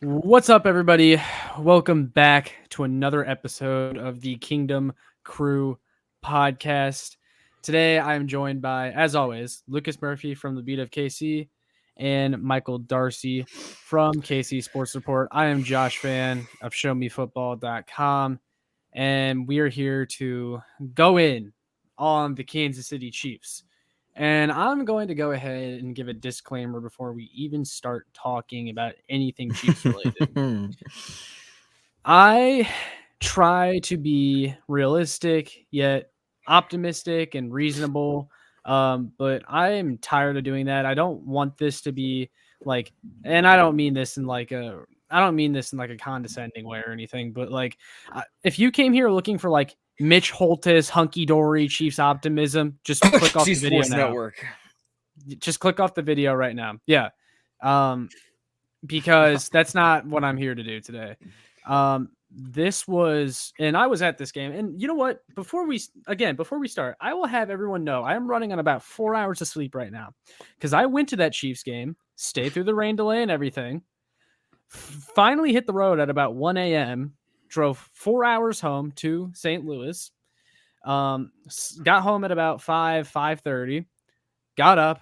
What's up, everybody? Welcome back to another episode of the Kingdom Crew podcast. Today, I'm joined by, as always, Lucas Murphy from the Beat of KC and Michael Darcy from KC Sports Report. I am Josh Fan of ShowMeFootball.com, and we are here to go in on the Kansas City Chiefs. And I'm going to go ahead and give a disclaimer before we even start talking about anything Chiefs related. I try to be realistic yet optimistic and reasonable, but I am tired of doing that. I don't want this to be like, and I don't mean this in like a condescending way or anything, but like, if you came here looking for like Mitch Holtis, hunky dory, Chiefs optimism, just click off the video Sports now. Network. Just click off the video right now. Yeah. Because that's not what I'm here to do today. This was, and I was at this game, and you know what? Before we start, I will have everyone know I am running on about 4 hours of sleep right now because I went to that Chiefs game, stayed through the rain delay and everything, finally hit the road at about 1 a.m., drove 4 hours home to St. Louis, got home at about 5:30, got up,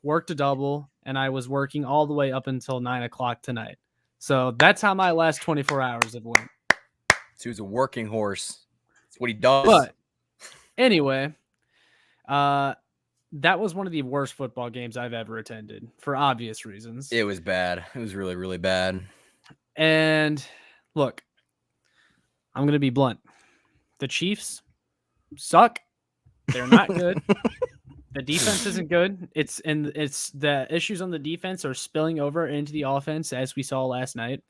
worked a double, and I was working all the way up until 9 o'clock tonight. So that's how my last 24 hours have went. So he was a working horse. That's what he does. But anyway, that was one of the worst football games I've ever attended for obvious reasons. It was bad. It was really, really bad. And look, I'm going to be blunt. The Chiefs suck. They're not good. The defense isn't good. It's the issues on the defense are spilling over into the offense as we saw last night.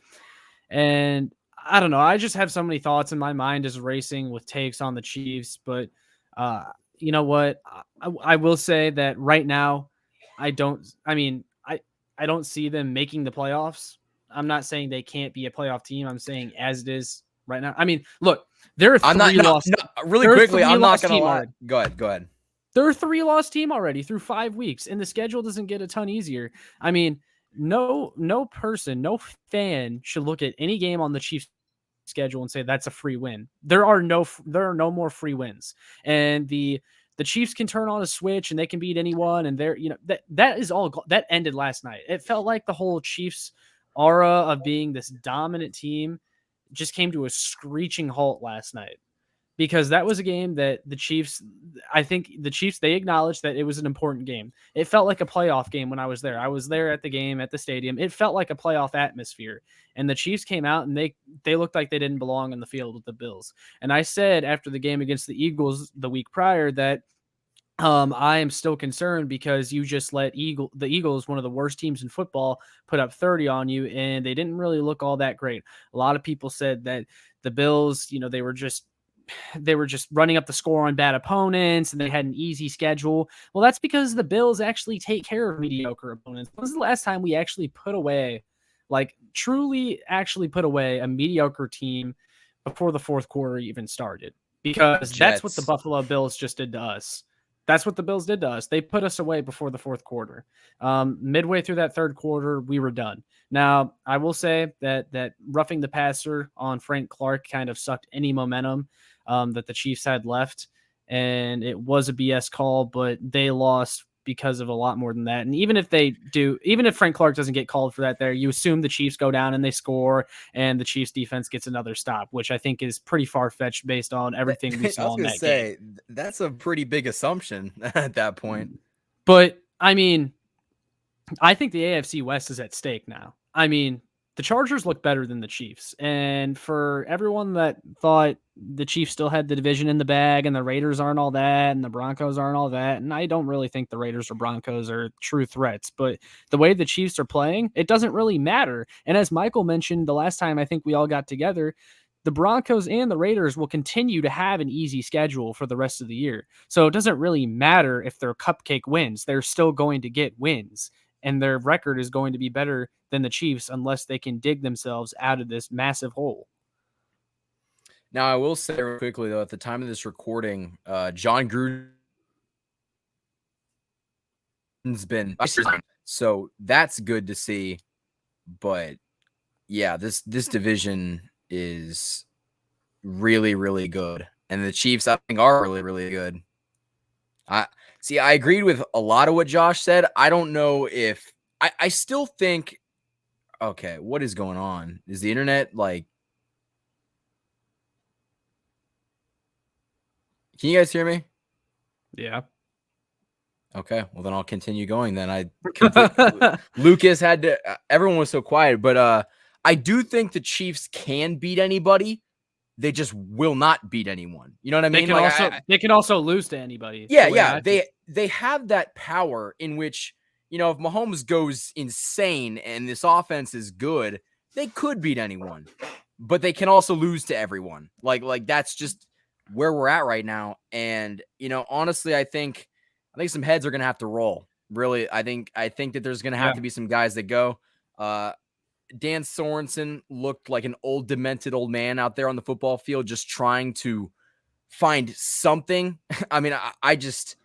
And I don't know. I just have so many thoughts, and my mind is racing with takes on the Chiefs. But you know what? I will say that right now, I don't see them making the playoffs. I'm not saying they can't be a playoff team. I'm saying as it is right now. I mean, look, there are three lost. Really quickly, I'm not going to lie. Go ahead. They're a 3-loss team already through 5 weeks, and the schedule doesn't get a ton easier. I mean, no person, no fan should look at any game on the Chiefs schedule and say that's a free win. There are no more free wins, and the Chiefs can turn on a switch and they can beat anyone. And that is all that ended last night. It felt like the whole Chiefs aura of being this dominant team just came to a screeching halt last night. Because that was a game that I think the Chiefs, they acknowledged that it was an important game. It felt like a playoff game when I was there. I was there at the game at the stadium. It felt like a playoff atmosphere. And the Chiefs came out and they looked like they didn't belong in the field with the Bills. And I said after the game against the Eagles the week prior that I am still concerned because you just let the Eagles, one of the worst teams in football, put up 30 on you, and they didn't really look all that great. A lot of people said that the Bills, they were just running up the score on bad opponents and they had an easy schedule. Well, that's because the Bills actually take care of mediocre opponents. When was the last time we actually truly put away a mediocre team before the fourth quarter even started? Because that's what the Buffalo Bills just did to us. That's what the Bills did to us. They put us away before the fourth quarter. Midway through that third quarter, we were done. Now, I will say that roughing the passer on Frank Clark kind of sucked any momentum that the Chiefs had left, and it was a BS call, but they lost because of a lot more than that. And even if Frank Clark doesn't get called for that there, you assume the Chiefs go down and they score and the Chiefs defense gets another stop, which I think is pretty far-fetched based on everything we saw in that game. That's a pretty big assumption at that point. But, I mean, I think the AFC West is at stake now. I mean, the Chargers look better than the Chiefs. And for everyone that thought the Chiefs still had the division in the bag and the Raiders aren't all that and the Broncos aren't all that, and I don't really think the Raiders or Broncos are true threats, but the way the Chiefs are playing, it doesn't really matter. And as Michael mentioned the last time I think we all got together, the Broncos and the Raiders will continue to have an easy schedule for the rest of the year. So it doesn't really matter if they're cupcake wins. They're still going to get wins. And their record is going to be better than the Chiefs unless they can dig themselves out of this massive hole. Now, I will say real quickly, though, at the time of this recording, John Gruden's been – so that's good to see. But, yeah, this division is really, really good. And the Chiefs, I think, are really, really good. I agreed with a lot of what Josh said. I don't know if I still think, okay, what is going on? Is the internet like, can you guys hear me? Yeah. Okay, well then I'll continue going. Then I Lucas had to. Everyone was so quiet, but I do think the Chiefs can beat anybody. They just will not beat anyone. You know what I mean? They can also lose to anybody. Yeah. They have that power in which, you know, if Mahomes goes insane and this offense is good, they could beat anyone, but they can also lose to everyone. Like that's just where we're at right now. And, you know, honestly, I think some heads are gonna have to roll. Really, I think that there's gonna have to be some guys that go. Dan Sorensen looked like an old, demented old man out there on the football field, just trying to find something. I mean, I just,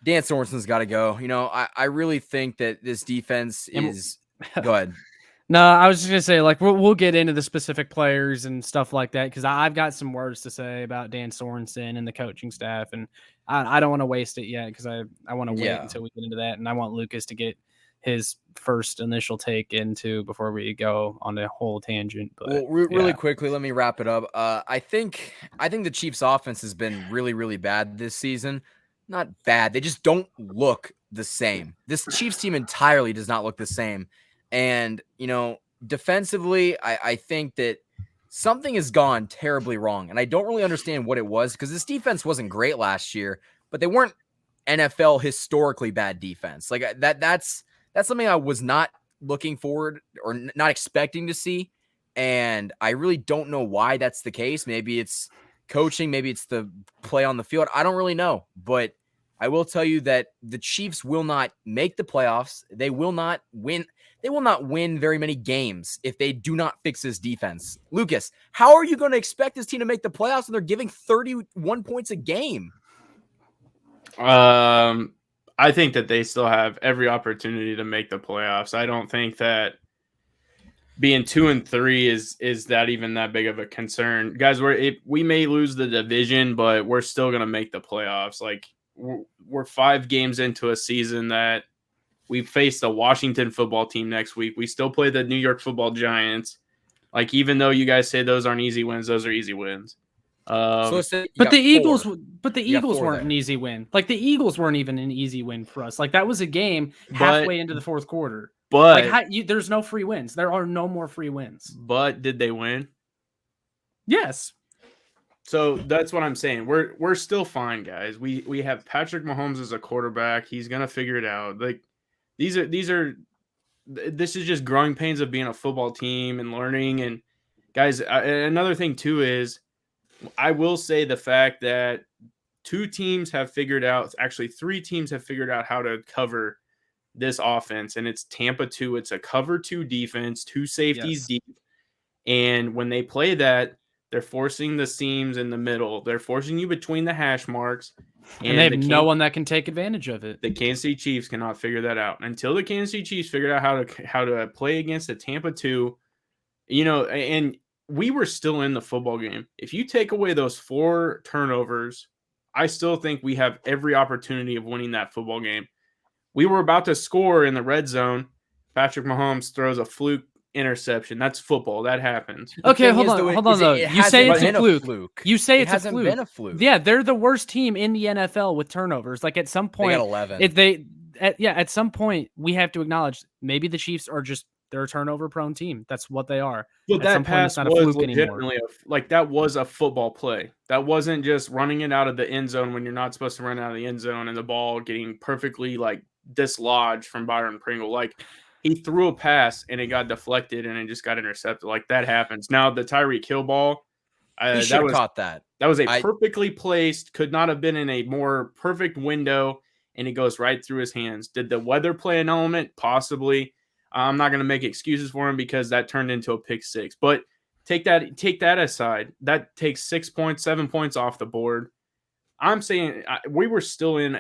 Dan Sorensen's got to go. You know, I really think that this defense is. Go ahead. No, I was just gonna say, like, we'll get into the specific players and stuff like that, because I've got some words to say about Dan Sorensen and the coaching staff, and I don't want to waste it yet, because I want to wait until we get into that, and I want Lucas to get his first initial take into before we go on a whole tangent. But well, really quickly, let me wrap it up. I think the Chiefs' offense has been really, really bad this season. Not bad. They just don't look the same. This Chiefs team entirely does not look the same. And, you know, defensively, I think that something has gone terribly wrong. And I don't really understand what it was, because this defense wasn't great last year, but they weren't NFL historically bad defense. Like that's something I was not looking forward or not expecting to see. And I really don't know why that's the case. Maybe it's coaching, maybe it's the play on the field. I don't really know, but I will tell you that the Chiefs will not make the playoffs. They will not win. They will not win very many games if they do not fix this defense. Lucas, how are you going to expect this team to make the playoffs when they're giving 31 points a game? I think that they still have every opportunity to make the playoffs. I don't think that being 2-3 is that even that big of a concern. Guys, we may lose the division, but we're still going to make the playoffs. Like, we're 5 games into a season that we face the Washington football team next week. We still play the New York Football Giants. Like, even though you guys say those aren't easy wins, those are easy wins. But the Eagles weren't an easy win. Like, the Eagles weren't even an easy win for us. Like, that was a game halfway into the fourth quarter. But like, there's no free wins. There are no more free wins. But did they win? Yes. So that's what I'm saying. We're still fine, guys. We have Patrick Mahomes as a quarterback. He's gonna figure it out. Like, this is just growing pains of being a football team and learning. And guys, another thing too is, I will say the fact that 3 teams have figured out how to cover this offense, and it's Tampa 2. It's a cover 2 defense, 2 safeties deep. And when they play that, they're forcing the seams in the middle. They're forcing you between the hash marks. And they have no one that can take advantage of it. The Kansas City Chiefs cannot figure that out. Until the Kansas City Chiefs figured out how to play against the Tampa 2, you know, and we were still in the football game. If you take away those 4 turnovers, I still think we have every opportunity of winning that football game. We were about to score in the red zone. Patrick Mahomes throws a fluke interception. That's football. That happens. Okay, hold on though. You say it's a fluke. You say it's a fluke. Been a fluke. Yeah, they're the worst team in the NFL with turnovers. Like, at some point, they got 11. At some point, we have to acknowledge maybe the Chiefs are just, they're a turnover prone team. That's what they are. But that pass was legitimately that was a football play. That wasn't just running it out of the end zone when you're not supposed to run out of the end zone, and the ball getting perfectly like dislodged from Byron Pringle. Like, he threw a pass and it got deflected and it just got intercepted. Like, that happens. Now, the Tyreek Hill ball, he should have caught that. That was perfectly placed, could not have been in a more perfect window, and it goes right through his hands. Did the weather play an element? Possibly. I'm not going to make excuses for him, because that turned into a pick 6. But take that aside. That takes 6 points, 7 points off the board. I'm saying we were still in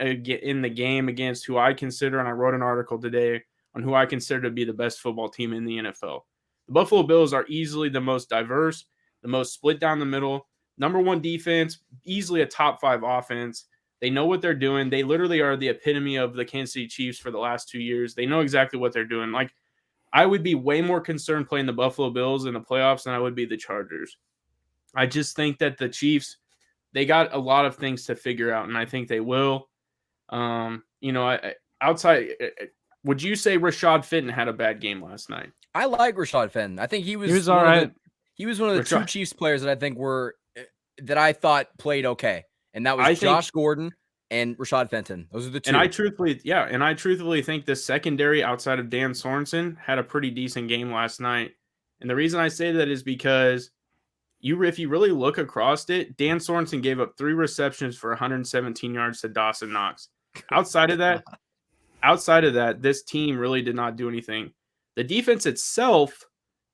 the game against who I consider, and I wrote an article today on who I consider to be the best football team in the NFL. The Buffalo Bills are easily the most diverse, the most split down the middle, number one defense, easily a top 5 offense. They know what they're doing. They literally are the epitome of the Kansas City Chiefs for the last 2 years. They know exactly what they're doing. Like, I would be way more concerned playing the Buffalo Bills in the playoffs than I would be the Chargers. I just think that the Chiefs, they got a lot of things to figure out, and I think they will. Outside, would you say Rashad Fenton had a bad game last night? I like Rashad Fenton. I think he was all right. He was one of the 2 Chiefs players that I think that I thought played okay, and that was Josh Gordon and Rashad Fenton. Those are the 2. And I truthfully think the secondary outside of Dan Sorensen had a pretty decent game last night. And the reason I say that is because if you really look across it, Dan Sorensen gave up 3 receptions for 117 yards to Dawson Knox. Outside of that, this team really did not do anything. The defense itself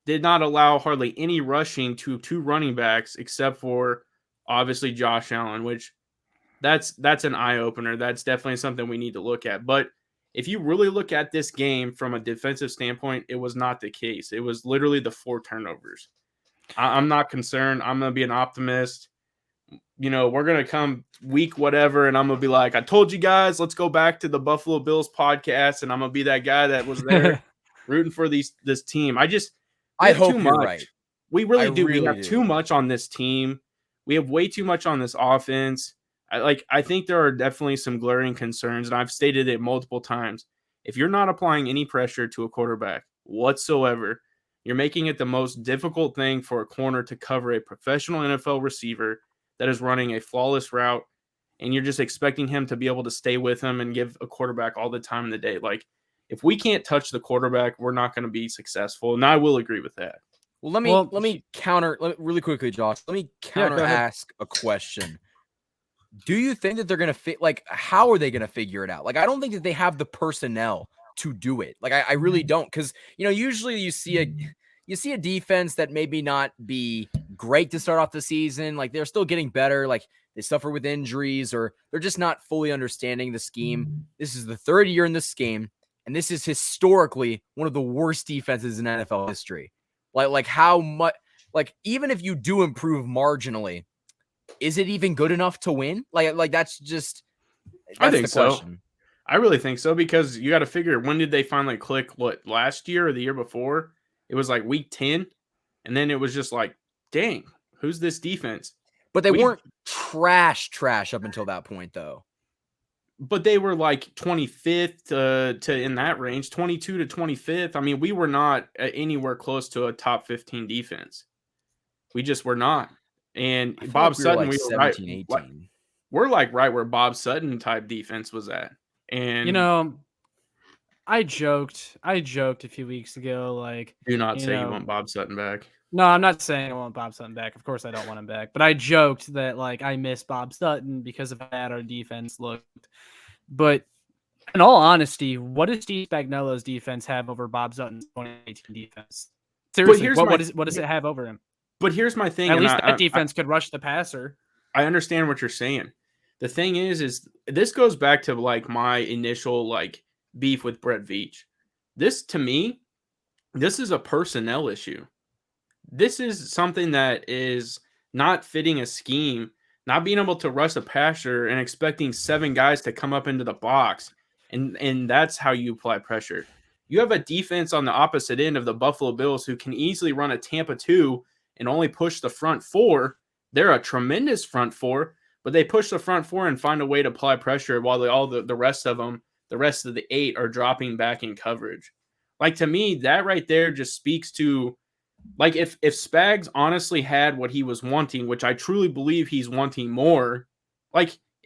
did not allow hardly any rushing to 2 running backs, except for obviously Josh Allen, which that's an eye-opener. That's definitely something we need to look at. But if you really look at this game from a defensive standpoint, it was not the case. It was literally the 4 turnovers. I'm not concerned. I'm going to be an optimist. We're going to come week whatever, and I'm going to be like, I told you guys, let's go back to the Buffalo Bills podcast, and I'm going to be that guy that was there rooting for this team. I hope you're right. We really do. We have too much on this team. We have way too much on this offense. I think there are definitely some glaring concerns, and I've stated it multiple times. If you're not applying any pressure to a quarterback whatsoever, you're making it the most difficult thing for a corner to cover a professional NFL receiver that is running a flawless route, and you're just expecting him to be able to stay with him and give a quarterback all the time in the day. Like, if we can't touch the quarterback, we're not going to be successful, and I will agree with that. Well, let me counter really quickly, Josh. Let me ask a question. Do you think that they're going to how are they going to figure it out? Like, I don't think that they have the personnel to do it. Like, I really don't. Cause usually you see a defense that maybe not be great to start off the season. Like, they're still getting better. Like, they suffer with injuries or they're just not fully understanding the scheme. This is the 3rd year in this scheme. And this is historically one of the worst defenses in NFL history. Like how much, even if you do improve marginally, is it even good enough to win? That's I think the so. question. I really think so, because you got to figure, when did they finally click? What, last year or the year before? It was like week 10, and then it was just like, dang, who's this defense? But they weren't trash up until that point, though. But they were like 25th to in that range, 22 to 25th. I mean, we were not anywhere close to a top 15 defense. We just were not. And Bob Sutton, we were 17, 18. We're right where Bob Sutton type defense was at. And I joked a few weeks ago, do not say you want Bob Sutton back. No, I'm not saying I want Bob Sutton back. Of course I don't want him back. But I joked that I miss Bob Sutton because of how bad our defense looked. But in all honesty, what does Steve Spagnuolo's defense have over Bob Sutton's 2018 defense? Seriously, what does it have over him? But here's my thing. At least that defense could rush the passer. I understand what you're saying. The thing is this goes back to my initial beef with Brett Veach. To me, this is a personnel issue. This is something that is not fitting a scheme, not being able to rush a passer and expecting 7 guys to come up into the box. And that's how you apply pressure. You have a defense on the opposite end of the Buffalo Bills who can easily run a Tampa 2 and only push the front 4. They're a tremendous front 4, but they push the front 4 and find a way to apply pressure while the rest of the 8 are dropping back in coverage. To me, that right there just speaks to if Spags honestly had what he was wanting, which I truly believe he's wanting more,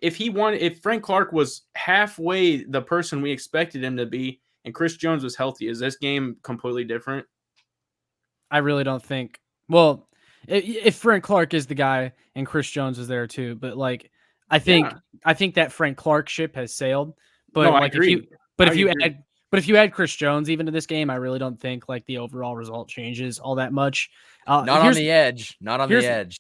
if Frank Clark was halfway the person we expected him to be and Chris Jones was healthy, is this game completely different? I really don't think. Well, if Frank Clark is the guy and Chris Jones is there too, but I think that Frank Clark ship has sailed. But no, I agree. If you add Chris Jones even to this game, I really don't think the overall result changes all that much. Not on the edge.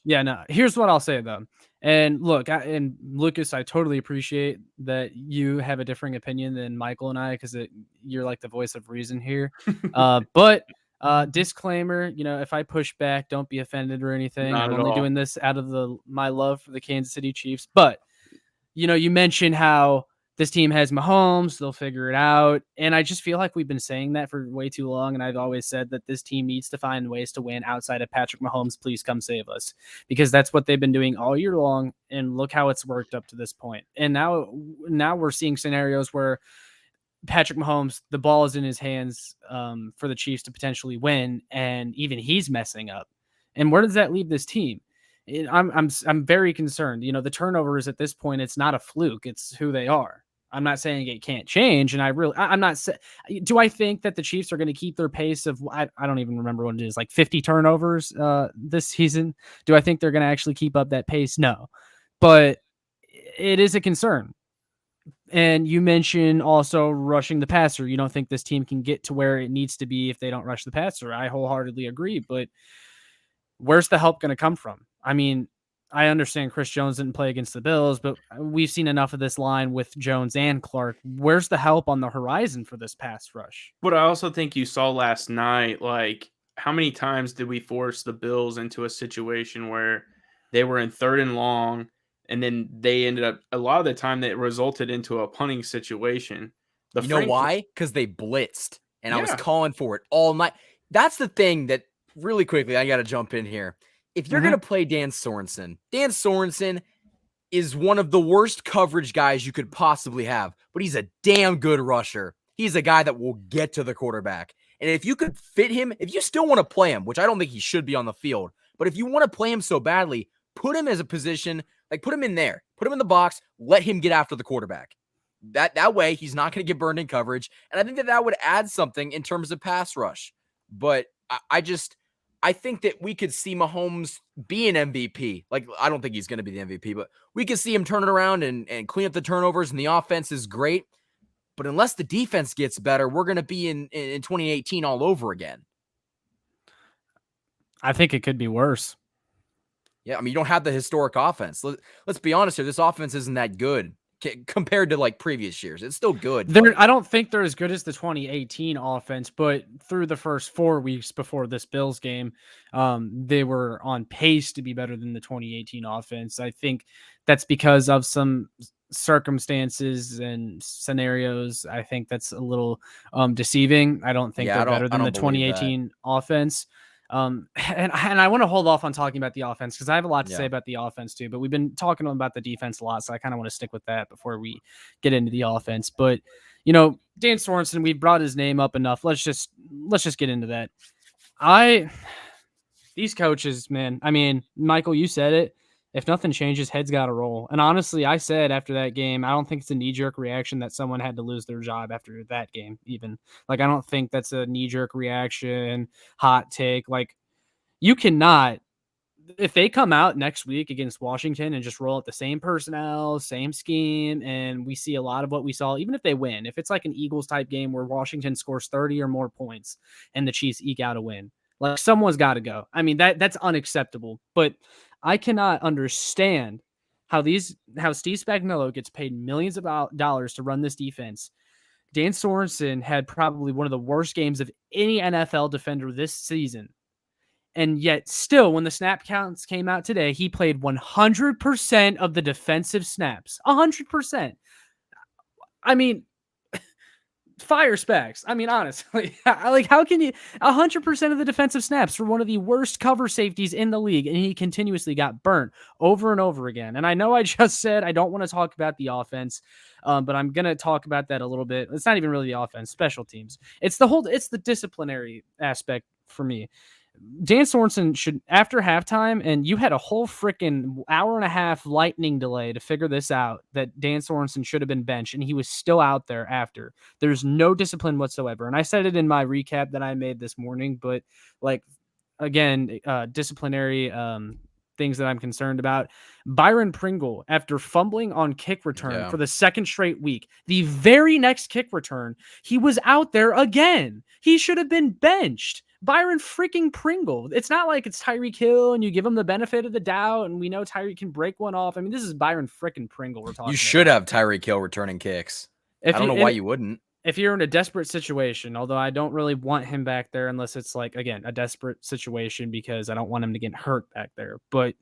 Yeah, no. Here's what I'll say though. And look, and Lucas, I totally appreciate that you have a differing opinion than Michael and I, because you're the voice of reason here. But Disclaimer, if I push back, don't be offended or anything. Not I'm at only all. doing this out of my love for the Kansas City Chiefs. But, you mentioned how this team has Mahomes, they'll figure it out. And I just feel like we've been saying that for way too long. And I've always said that this team needs to find ways to win outside of Patrick Mahomes. Please come save us, because that's what they've been doing all year long. And look how it's worked up to this point. And now we're seeing scenarios where Patrick Mahomes, the ball is in his hands for the Chiefs to potentially win, and even he's messing up. And where does that leave this team? I'm very concerned. The turnovers at this point, it's not a fluke; it's who they are. I'm not saying it can't change, and I'm not. Do I think that the Chiefs are going to keep their pace of I don't even remember what it is, like 50 turnovers this season? Do I think they're going to actually keep up that pace? No, but it is a concern. And you mentioned also rushing the passer. You don't think this team can get to where it needs to be if they don't rush the passer. I wholeheartedly agree, but where's the help going to come from? I mean, I understand Chris Jones didn't play against the Bills, but we've seen enough of this line with Jones and Clark. Where's the help on the horizon for this pass rush? But I also think you saw last night, like, how many times did we force the Bills into a situation where they were in 3rd and long, and then they ended up, a lot of the time, that resulted into a punting situation. You know why? Because they blitzed, and I was Yeah. calling for it all night. That's the thing that, really quickly, I got to jump in here. If you're going to play Dan Sorensen is one of the worst coverage guys you could possibly have, but he's a damn good rusher. He's a guy that will get to the quarterback. And if you could fit him, if you still want to play him, which I don't think he should be on the field, but if you want to play him so badly, put him as a position, like put him in there, put him in the box, let him get after the quarterback. That way, he's not going to get burned in coverage. And I think that would add something in terms of pass rush. But I think that we could see Mahomes be an MVP. Like, I don't think he's going to be the MVP, but we could see him turn it around and clean up the turnovers, and the offense is great. But unless the defense gets better, we're going to be in 2018 all over again. I think it could be worse. Yeah, I mean, you don't have the historic offense. Let's be honest here. This offense isn't that good compared to like previous years. It's still good. I don't think they're as good as the 2018 offense, but through the first 4 weeks before this Bills game, they were on pace to be better than the 2018 offense. I think that's because of some circumstances and scenarios. I think that's a little deceiving. I don't think they're better than the 2018 offense. And I want to hold off on talking about the offense because I have a lot to say about the offense too, but we've been talking about the defense a lot. So I kind of want to stick with that before we get into the offense. But, Dan Sorensen, we've brought his name up enough. Let's just get into that. These coaches, man, I mean, Michael, you said it. If nothing changes, heads got to roll. And honestly, I said after that game, I don't think it's a knee-jerk reaction that someone had to lose their job after that game even. Like, I don't think that's a knee-jerk reaction, hot take. Like, you cannot – if they come out next week against Washington and just roll out the same personnel, same scheme, and we see a lot of what we saw, even if they win, if it's like an Eagles-type game where Washington scores 30 or more points and the Chiefs eke out a win, like, someone's got to go. I mean, that's unacceptable. But – I cannot understand how Steve Spagnuolo gets paid millions of dollars to run this defense. Dan Sorensen had probably one of the worst games of any NFL defender this season. And yet still, when the snap counts came out today, he played 100% of the defensive snaps. 100%. I mean, fire Spags. I mean, honestly, like, how can you 100% of the defensive snaps for one of the worst cover safeties in the league, and he continuously got burnt over and over again. And I know I just said I don't want to talk about the offense, but I'm gonna talk about that a little bit. It's not even really the offense, special teams. It's the disciplinary aspect for me. Dan Sorensen should, after halftime, and you had a whole freaking hour and a half lightning delay to figure this out, that Dan Sorensen should have been benched, and he was still out there after. There's no discipline whatsoever. And I said it in my recap that I made this morning, but like, again, disciplinary things that I'm concerned about. Byron Pringle, after fumbling on kick return for the second straight week, the very next kick return, he was out there again. He should have been benched. Byron freaking Pringle. It's not like it's Tyreek Hill and you give him the benefit of the doubt and we know Tyreek can break one off. I mean, this is Byron freaking Pringle we're talking about. You should have Tyreek Hill returning kicks. I don't know why you wouldn't. if you're in a desperate situation, although I don't really want him back there unless it's like, again, a desperate situation because I don't want him to get hurt back there. But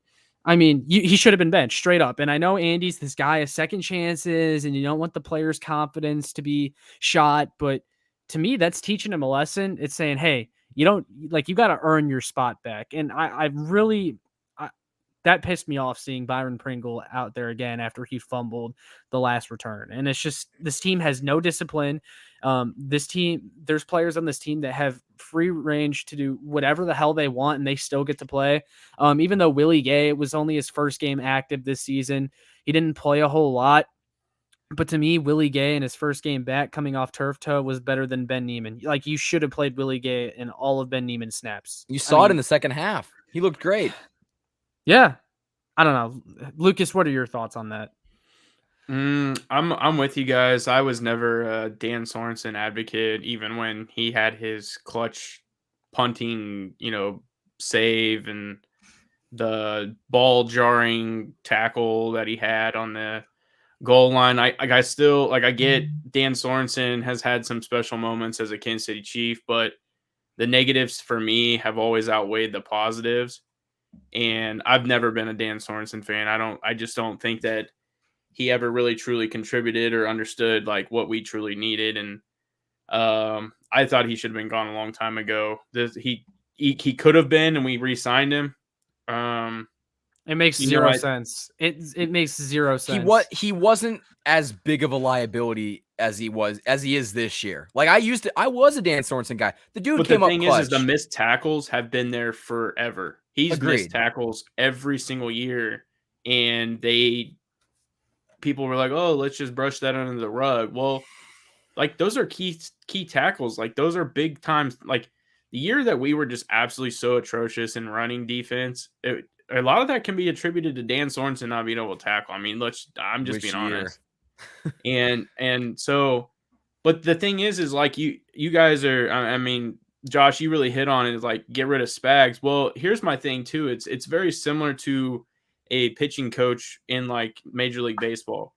I mean, he should have been benched straight up. And I know Andy's this guy of second chances and you don't want the player's confidence to be shot. But to me, that's teaching him a lesson. It's saying, hey, you don't like, you got to earn your spot back. And I really, that pissed me off seeing Byron Pringle out there again after he fumbled the last return. And it's just, this team has no discipline. There's players on this team that have free range to do whatever the hell they want and they still get to play. Even though Willie Gay, it was only his first game active this season. He didn't play a whole lot. But to me, Willie Gay in his first game back coming off turf toe was better than Ben Neiman. Like, you should have played Willie Gay in all of Ben Neiman's snaps. You saw it in the second half. He looked great. Yeah. I don't know. Lucas, what are your thoughts on that? I'm with you guys. I was never a Dan Sorensen advocate, even when he had his clutch punting, save and the ball jarring tackle that he had on the goal line. I get Dan Sorensen has had some special moments as a Kansas City Chief, but the negatives for me have always outweighed the positives. And I've never been a Dan Sorensen fan. I just don't think that he ever really truly contributed or understood like what we truly needed. And I thought he should have been gone a long time ago. He could have been, and we re-signed him. It makes zero sense. It makes zero sense. He wasn't as big of a liability as he is this year. Like I was a Dan Sorensen guy. The dude came up clutch. But the thing is the missed tackles have been there forever. He's missed tackles every single year, and people were like, "Oh, let's just brush that under the rug." Well, like those are key tackles. Like those are big times. Like the year that we were just absolutely so atrocious in running defense, a lot of that can be attributed to Dan Sorensen not being able to tackle. I mean, I'm just being honest. and so, but the thing is like you guys are. I mean, Josh, you really hit on it. Is like get rid of Spags. Well, here's my thing too. It's very similar to a pitching coach in like Major League Baseball.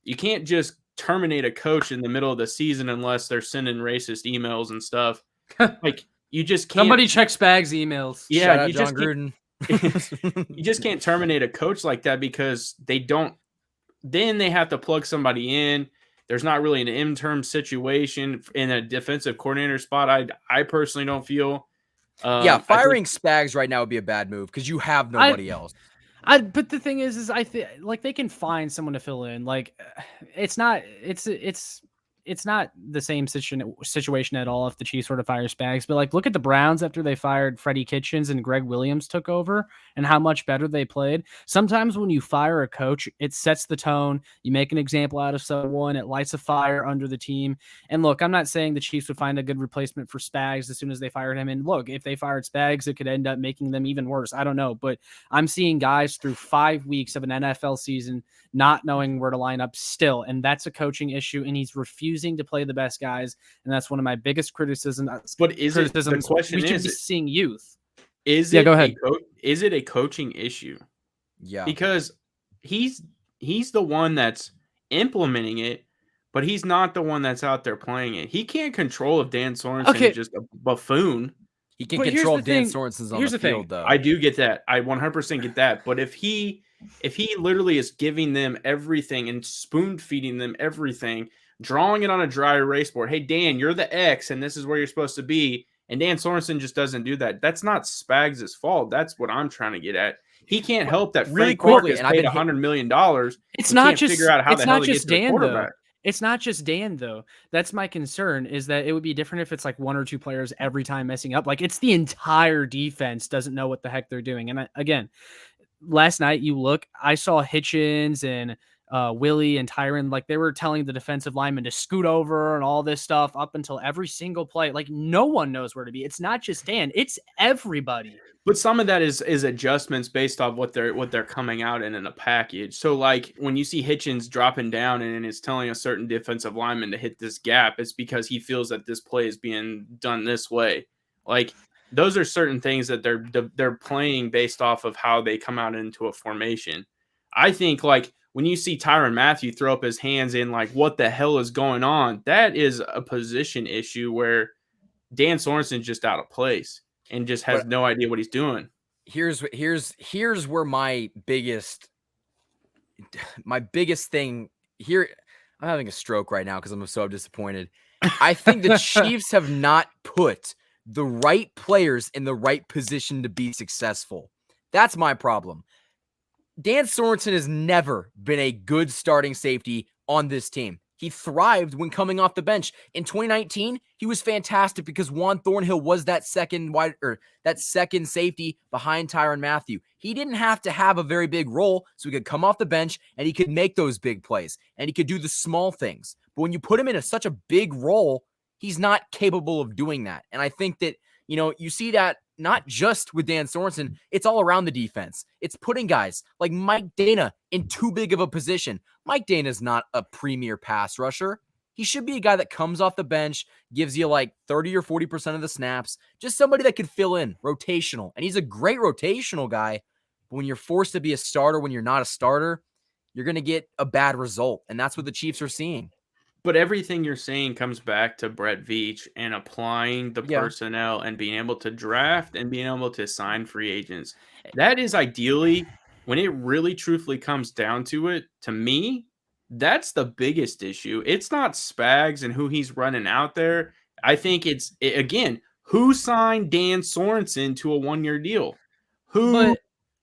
You can't just terminate a coach in the middle of the season unless they're sending racist emails and stuff. Like you just can't. Somebody check Spags' emails. Yeah, you just Gruden. You just can't terminate a coach like that because they don't. Then they have to plug somebody in. There's not really an interim situation in a defensive coordinator spot. I personally don't feel. Firing Spags right now would be a bad move because you have nobody else. But the thing is I think like they can find someone to fill in. Like it's not the same situation at all if the Chiefs were to fire Spags. But like look at the Browns after they fired Freddie Kitchens and Greg Williams took over and how much better they played. Sometimes when you fire a coach, it sets the tone. You make an example out of someone. It lights a fire under the team. And look, I'm not saying the Chiefs would find a good replacement for Spags as soon as they fired him. And look, if they fired Spags, it could end up making them even worse. I don't know. But I'm seeing guys through 5 weeks of an NFL season not knowing where to line up still. And that's a coaching issue. And he's refusing to play the best guys. And that's one of my biggest criticisms. But the question we should be seeing youth. Go ahead. Is it a coaching issue? Yeah. Because he's the one that's implementing it, but he's not the one that's out there playing it. He can't control if Dan Sorensen is just a buffoon. He can control if Dan Sorensen's on the field, though. I do get that. I 100% get that. But if he literally is giving them everything and spoon feeding them everything, drawing it on a dry erase board, hey, Dan, you're the X, and this is where you're supposed to be, and Dan Sorensen just doesn't do that. That's not Spags' fault. That's what I'm trying to get at. He can't help that really Frank quickly Clark is paid $100 million. It's not just figure out how the hell to get to the Dan, quarterback. It's not just Dan, though. That's my concern, is that it would be different if it's like one or two players every time messing up. Like it's the entire defense doesn't know what the heck they're doing. And again, last night I saw Hitchens and Willie and Tyron, like they were telling the defensive lineman to scoot over and all this stuff up until every single play. Like no one knows where to be. It's not just Dan, it's everybody. But some of that is adjustments based off what they're coming out in a package. So like when you see Hitchens dropping down and is telling a certain defensive lineman to hit this gap, it's because he feels that this play is being done this way. Like those are certain things that they're playing based off of how they come out into a formation. I think like when you see Tyrann Mathieu throw up his hands in like, what the hell is going on? That is a position issue where Dan Sorensen's just out of place and just has no idea what he's doing. Here's where my biggest thing here. I'm having a stroke right now because I'm so disappointed. I think the Chiefs have not put the right players in the right position to be successful. That's my problem. Dan Sorensen has never been a good starting safety on this team. He thrived when coming off the bench. In 2019, he was fantastic because Juan Thornhill was that second safety behind Tyrann Mathieu. He didn't have to have a very big role, so he could come off the bench and he could make those big plays and he could do the small things. But when you put him in such a big role, he's not capable of doing that. And I think that, you see that not just with Dan Sorensen, it's all around the defense. It's putting guys like Mike Dana in too big of a position. Mike Dana's not a premier pass rusher. He should be a guy that comes off the bench, gives you like 30 or 40% of the snaps, just somebody that could fill in, rotational. And he's a great rotational guy. But when you're forced to be a starter when you're not a starter, you're going to get a bad result. And that's what the Chiefs are seeing. But everything you're saying comes back to Brett Veach and applying the personnel and being able to draft and being able to sign free agents. That is ideally, when it really truthfully comes down to it, to me, that's the biggest issue. It's not Spags and who he's running out there. I think again, who signed Dan Sorensen to a 1-year deal? Who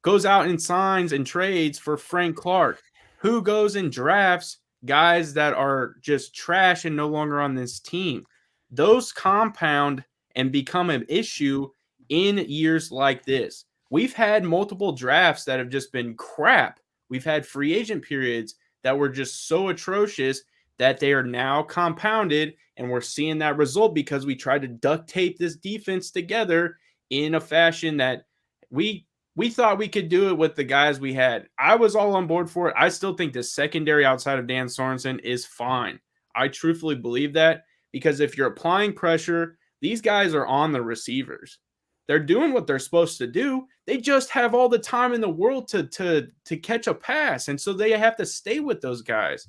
goes out and signs and trades for Frank Clark? Who goes and drafts guys that are just trash and no longer on this team? Those compound and become an issue in years like this. We've had multiple drafts that have just been crap. We've had free agent periods that were just so atrocious that they are now compounded, and we're seeing that result because we tried to duct tape this defense together in a fashion that we thought we could do it with the guys we had. I was all on board for it. I still think the secondary outside of Dan Sorensen is fine. I truthfully believe that because if you're applying pressure, these guys are on the receivers. They're doing what they're supposed to do. They just have all the time in the world to catch a pass, and so they have to stay with those guys.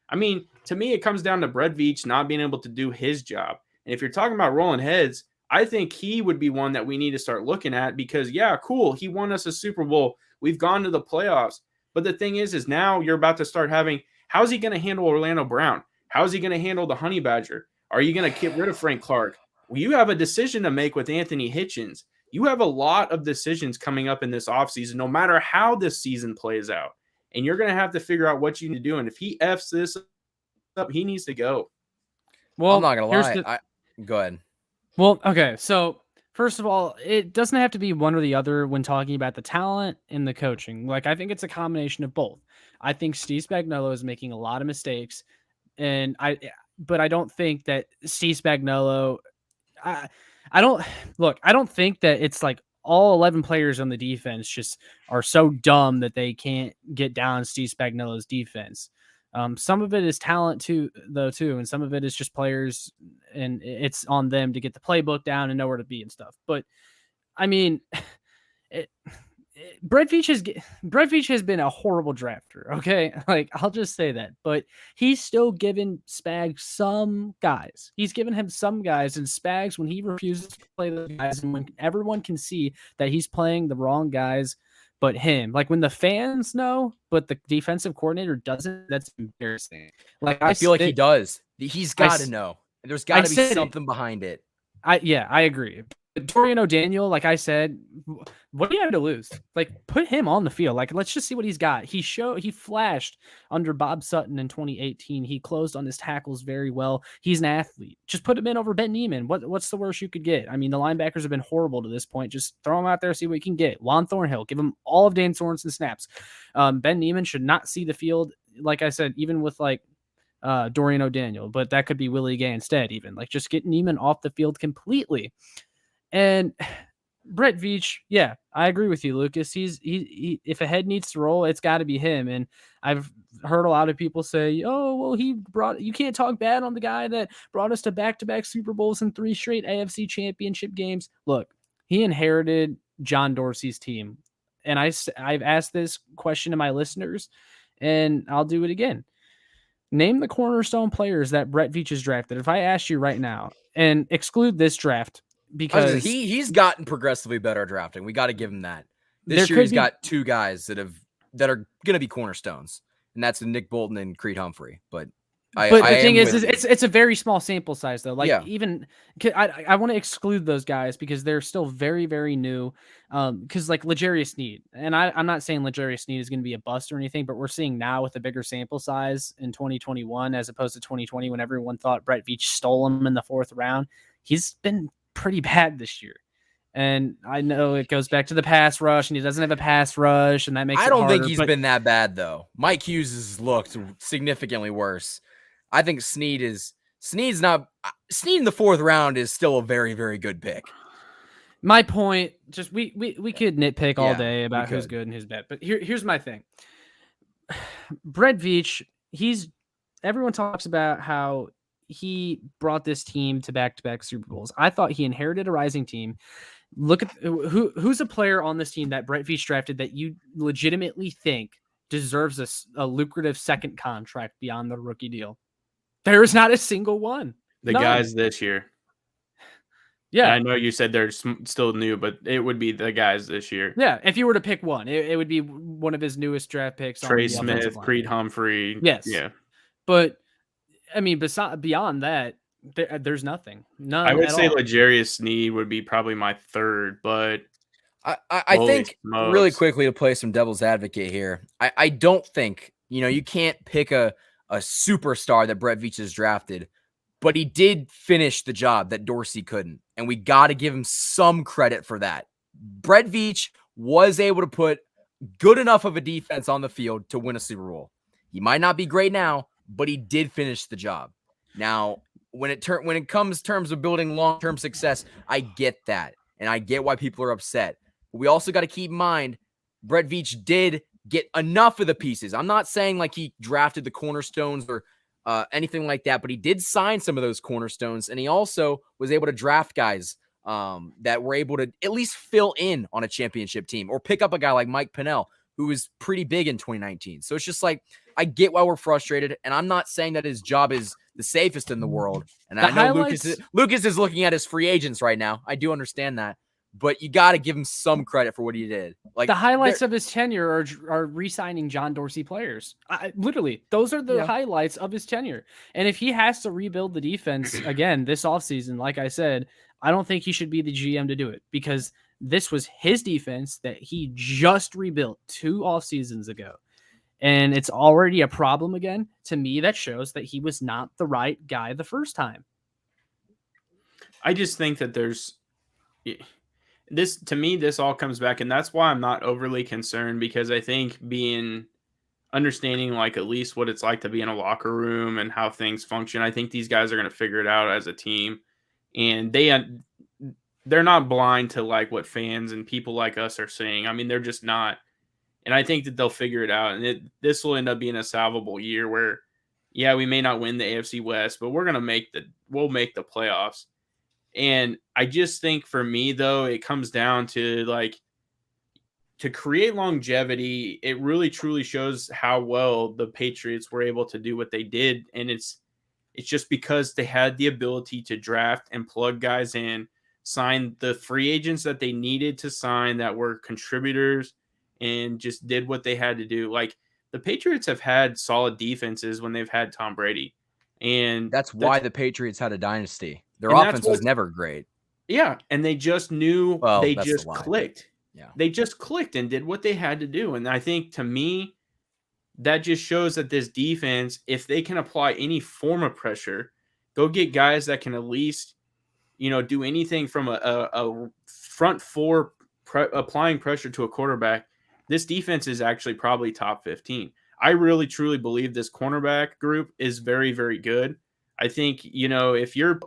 I mean, to me, it comes down to Brett Veach not being able to do his job. And if you're talking about rolling heads, I think he would be one that we need to start looking at because, yeah, cool, he won us a Super Bowl. We've gone to the playoffs. But the thing is now you're about to start having, how's he going to handle Orlando Brown? How's he going to handle the Honey Badger? Are you going to get rid of Frank Clark? Well, you have a decision to make with Anthony Hitchens. You have a lot of decisions coming up in this offseason, no matter how this season plays out. And you're going to have to figure out what you need to do. And if he F's this up, he needs to go. Well, I'm not going to lie. Go ahead. Well, okay. So first of all, it doesn't have to be one or the other when talking about the talent and the coaching. Like, I think it's a combination of both. I think Steve Spagnuolo is making a lot of mistakes, but I don't think that Steve Spagnuolo, I don't think that it's like all 11 players on the defense just are so dumb that they can't get down Steve Spagnuolo's defense. Some of it is talent too, and some of it is just players, and it's on them to get the playbook down and know where to be and stuff. But I mean, Brett Veach has been a horrible drafter. Okay, like I'll just say that, but he's still given Spags some guys. He's given him some guys, and Spags, when he refuses to play the guys, and when everyone can see that he's playing the wrong guys. But him, like when the fans know, but the defensive coordinator doesn't, that's embarrassing. Like I feel like he does. He's got to know. There's got to be something behind it. I agree. Dorian O'Daniel, like I said, what do you have to lose? Like, put him on the field. Like, let's just see what he's got. He flashed under Bob Sutton in 2018. He closed on his tackles very well. He's an athlete. Just put him in over Ben Neiman. What's the worst you could get? I mean, the linebackers have been horrible to this point. Just throw him out there, see what you can get. Juan Thornhill, give him all of Dan Sorensen snaps. Ben Neiman should not see the field. Like I said, even with like Dorian O'Daniel, but that could be Willie Gay instead. Even like just get Neiman off the field completely. And Brett Veach, yeah, I agree with you, Lucas. He if a head needs to roll, it's got to be him. And I've heard a lot of people say, "Oh, well, you can't talk bad on the guy that brought us to back-to-back Super Bowls and 3 straight AFC Championship games." Look, he inherited John Dorsey's team, and I've asked this question to my listeners, And I'll do it again. Name the cornerstone players that Brett Veach has drafted. If I asked you right now, and exclude this draft, because he's gotten progressively better at drafting. We got to give him that. This there year could he's be got two guys that are going to be cornerstones, and that's Nick Bolton and Creed Humphrey. But the thing is with you. it's a very small sample size though. Like Yeah. even I want to exclude those guys because they're still very, very new. Because like L'Jarius Sneed, and I'm not saying L'Jarius Sneed is going to be a bust or anything, but we're seeing now with a bigger sample size in 2021 as opposed to 2020 when everyone thought Brett Veach stole him in the 4th round. He's been pretty bad this year. And I know it goes back to the pass rush, and he doesn't have a pass rush, and that makes it harder. I don't think he's been that bad though. Mike Hughes has looked significantly worse. I think Sneed's not. Sneed in the 4th round is still a very, very good pick. My point, just we could nitpick all day about who's could. good and who's bad, but here's my thing. Brett Veach, everyone talks about how he brought this team to back-to-back Super Bowls. I thought he inherited a rising team. Look at who's a player on this team that Brett Veach drafted that you legitimately think deserves a lucrative second contract beyond the rookie deal. There is not a single one. The guys this year. Yeah. And I know you said they're still new, but it would be the guys this year. Yeah. If you were to pick one, it would be one of his newest draft picks. Trey Smith, Creed Humphrey. Yes. Yeah. But, I mean, beyond that, there's nothing. None. I would say all. L'Jarius Sneed would be probably my 3rd, but I think really quickly to play some devil's advocate here. I don't think, you can't pick a superstar that Brett Veach has drafted, but he did finish the job that Dorsey couldn't. And we got to give him some credit for that. Brett Veach was able to put good enough of a defense on the field to win a Super Bowl. He might not be great now, but he did finish the job. Now, when it comes terms of building long-term success, I get that. And I get why people are upset. But we also got to keep in mind, Brett Veach did get enough of the pieces. I'm not saying like he drafted the cornerstones or anything like that, but he did sign some of those cornerstones. And he also was able to draft guys that were able to at least fill in on a championship team or pick up a guy like Mike Pennell, who was pretty big in 2019. So it's just like, I get why we're frustrated. And I'm not saying that his job is the safest in the world. And I know Lucas is looking at his free agents right now. I do understand that. But you got to give him some credit for what he did. Like the highlights of his tenure are re-signing John Dorsey players. Literally, those are the highlights of his tenure. And if he has to rebuild the defense again this offseason, like I said, I don't think he should be the GM to do it because this was his defense that he just rebuilt 2 off seasons ago. And it's already a problem again. To me, that shows that he was not the right guy the first time. I just think that to me, this all comes back, and that's why I'm not overly concerned because I think understanding like at least what it's like to be in a locker room and how things function, I think these guys are going to figure it out as a team, and they're not blind to like what fans and people like us are saying. I mean, they're just not, and I think that they'll figure it out, and this will end up being a salvable year where, yeah, we may not win the AFC West, but we'll make the playoffs. And I just think for me, though, it comes down to like to create longevity. It really truly shows how well the Patriots were able to do what they did. And it's just because they had the ability to draft and plug guys in, sign the free agents that they needed to sign that were contributors and just did what they had to do. Like the Patriots have had solid defenses when they've had Tom Brady. And that's why the Patriots had a dynasty. Their offense was never great. Yeah, and they just knew they just clicked. Yeah. They just clicked and did what they had to do. And I think to me, that just shows that this defense, if they can apply any form of pressure, go get guys that can at least, do anything from a front four applying pressure to a quarterback. This defense is actually probably top 15. I really truly believe this cornerback group is very, very good. I think, if you're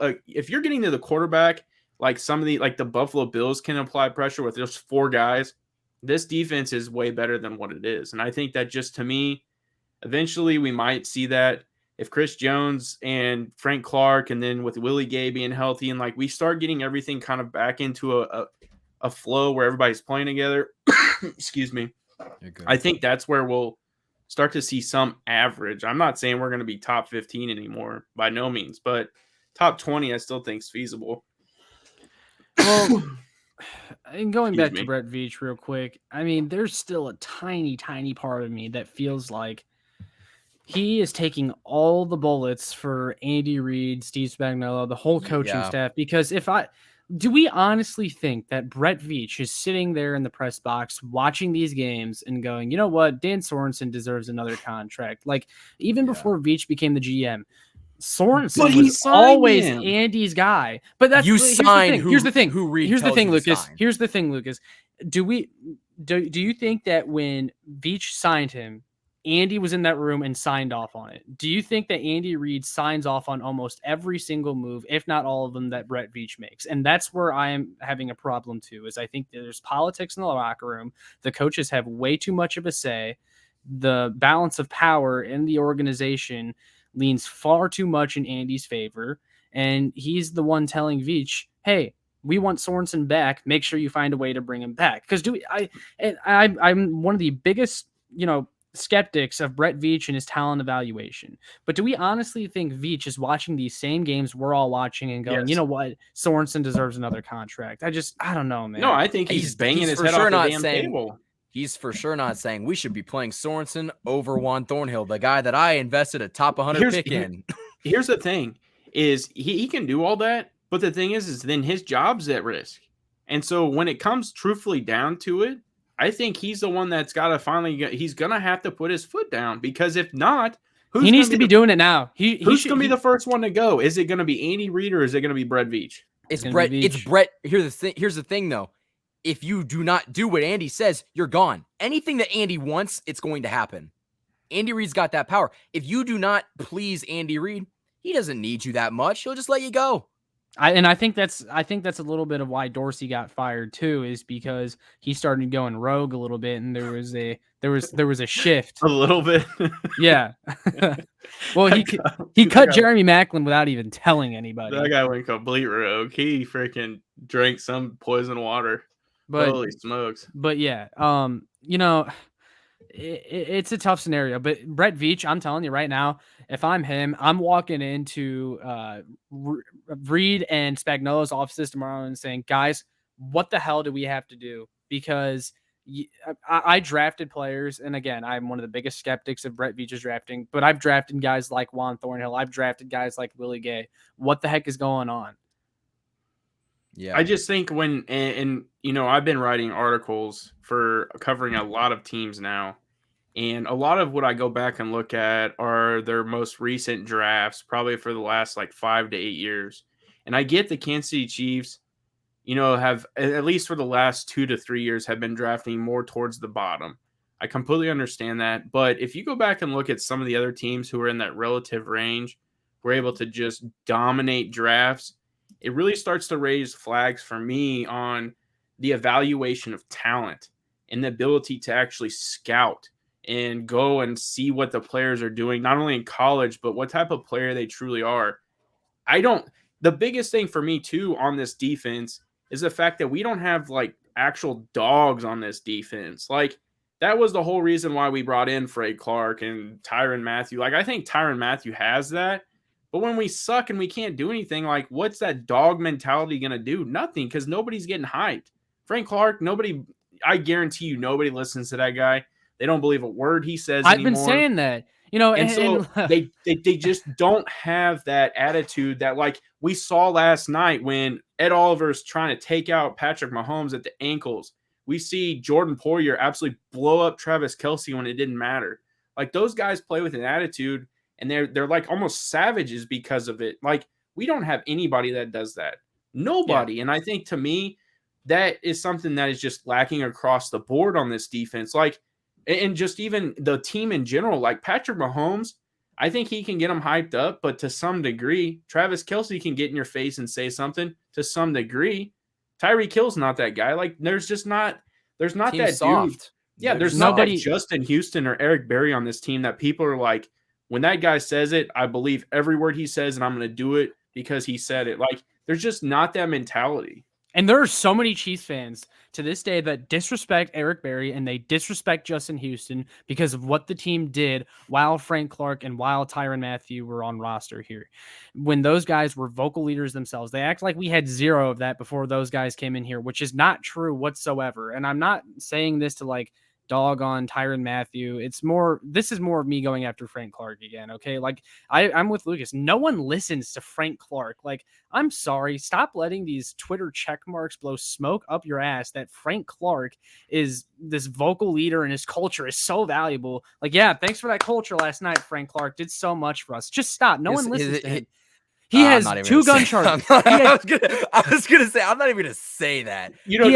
getting to the quarterback, like the Buffalo Bills can apply pressure with just 4 guys, this defense is way better than what it is. And I think that just to me, eventually we might see that if Chris Jones and Frank Clark, and then with Willie Gay being healthy, and like we start getting everything kind of back into a flow where everybody's playing together, excuse me. I think that's where we'll start to see some average. I'm not saying we're going to be top 15 anymore, by no means, but top 20 I still think is feasible. Well, and going Excuse back to me. Brett Veach real quick, I mean, there's still a tiny, tiny part of me that feels like he is taking all the bullets for Andy Reid, Steve Spagnuolo, the whole coaching Yeah. staff. Because do we honestly think that Brett Veach is sitting there in the press box watching these games and going, you know what, Dan Sorensen deserves another contract? Like, even before Veach became the GM, Sorensen was always him. Andy's guy. But that's You here's the sign thing. Here's the thing. who Reid Here's the tells thing, you to Lucas. sign. Here's the thing, Lucas. Do you think that when Veach signed him, Andy was in that room and signed off on it? Do you think that Andy Reid signs off on almost every single move, if not all of them, that Brett Veach makes? And that's where I am having a problem too, is I think there's politics in the locker room. The coaches have way too much of a say. The balance of power in the organization leans far too much in Andy's favor. And he's the one telling Veach, hey, we want Sorensen back. Make sure you find a way to bring him back. Because I'm one of the biggest, skeptics of Brett Veach and his talent evaluation. But do we honestly think Veach is watching these same games we're all watching and going, Yes. you know what, Sorensen deserves another contract? I don't know, man. No, I think he's banging his for head sure off the not damn saying- table. He's for sure not saying we should be playing Sorensen over Juan Thornhill, the guy that I invested a top 100 pick in. Here's the thing, is he can do all that, but the thing is then his job's at risk. And so when it comes truthfully down to it, I think he's the one that's got to he's going to have to put his foot down, because if not, he needs to be doing it now. Who's going to be the first one to go? Is it going to be Andy Reid or is it going to be Brett Veach? It's Brett. It's Brett. Here's the thing, though. If you do not do what Andy says, you're gone. Anything that Andy wants, it's going to happen. Andy Reid's got that power. If you do not please Andy Reid, he doesn't need you that much. He'll just let you go. I think that's a little bit of why Dorsey got fired too, is because he started going rogue a little bit, and there was a shift. A little bit. Yeah. Well, he cut Jeremy Maclin without even telling anybody. That guy went complete rogue. He freaking drank some poison water. But holy smokes. But yeah, it's a tough scenario. But Brett Veach, I'm telling you right now, if I'm him, I'm walking into Reid and Spagnuolo's offices tomorrow and saying, guys, what the hell do we have to do? Because I drafted players, and again, I'm one of the biggest skeptics of Brett Veach's drafting, but I've drafted guys like Juan Thornhill. I've drafted guys like Willie Gay. What the heck is going on? Yeah, I just think and I've been writing articles for covering a lot of teams now, and a lot of what I go back and look at are their most recent drafts, probably for the last like 5 to 8 years. And I get the Kansas City Chiefs, have at least for the last 2 to 3 years have been drafting more towards the bottom. I completely understand that, but if you go back and look at some of the other teams who are in that relative range, were able to just dominate drafts, it really starts to raise flags for me on the evaluation of talent and the ability to actually scout and go and see what the players are doing, not only in college, but what type of player they truly are. The biggest thing for me too on this defense is the fact that we don't have like actual dogs on this defense. Like that was the whole reason why we brought in Fred Clark and Tyrann Mathieu. Like I think Tyrann Mathieu has that. But when we suck and we can't do anything, like what's that dog mentality going to do? Nothing, because nobody's getting hyped. Frank Clark, I guarantee you nobody listens to that guy. They don't believe a word he says I've anymore. been saying that. And so they just don't have that attitude that like we saw last night when Ed Oliver's trying to take out Patrick Mahomes at the ankles. We see Jordan Poyer absolutely blow up Travis Kelce when it didn't matter. Like those guys play with an attitude, and they're like almost savages because of it. Like we don't have anybody that does that. Nobody. Yeah. And I think to me, that is something that is just lacking across the board on this defense. Like, and just even the team in general, like Patrick Mahomes, I think he can get them hyped up, but to some degree, Travis Kelce can get in your face and say something to some degree. Tyreek Hill's not that guy. Like there's not that soft dude. Yeah, there's nobody like Justin Houston or Eric Berry on this team that people are like, when that guy says it, I believe every word he says, and I'm going to do it because he said it. Like, there's just not that mentality. And there are so many Chiefs fans to this day that disrespect Eric Berry and they disrespect Justin Houston because of what the team did while Frank Clark and while Tyrann Mathieu were on roster here. When those guys were vocal leaders themselves, they act like we had zero of that before those guys came in here, which is not true whatsoever. And I'm not saying this to like dog on Tyrann Mathieu. This is more of me going after Frank Clark again. Okay. Like I'm with Lucas. No one listens to Frank Clark. Like, I'm sorry. Stop letting these Twitter check marks blow smoke up your ass that Frank Clark is this vocal leader and his culture is so valuable. Like, yeah, thanks for that culture last night. Frank Clark did so much for us. Just stop. No one listens to him. He has 2 gun charges. I was gonna say, I'm not even gonna say that. You know, he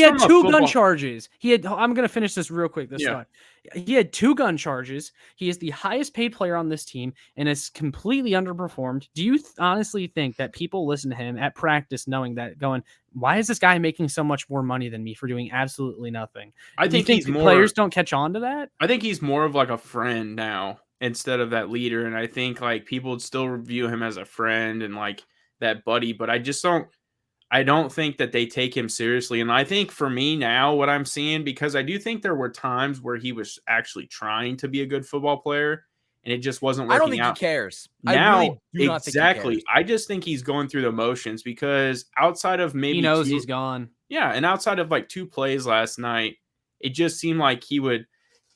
had 2 gun charges. I'm going to finish this real quick. He had 2 gun charges. He is the highest paid player on this team and is completely underperformed. Do you honestly think that people listen to him at practice knowing that, going, why is this guy making so much more money than me for doing absolutely nothing? I think players don't catch on to that? I think he's more of like a friend now instead of that leader. And I think like people would still view him as a friend and like that buddy, but I don't think that they take him seriously. And I think for me now, what I'm seeing, because I do think there were times where he was actually trying to be a good football player and it just wasn't working out. I don't think he cares. Now, I really do not think he cares. I just think he's going through the motions because outside of maybe he knows he's gone. Yeah. And outside of like 2 plays last night, it just seemed like he would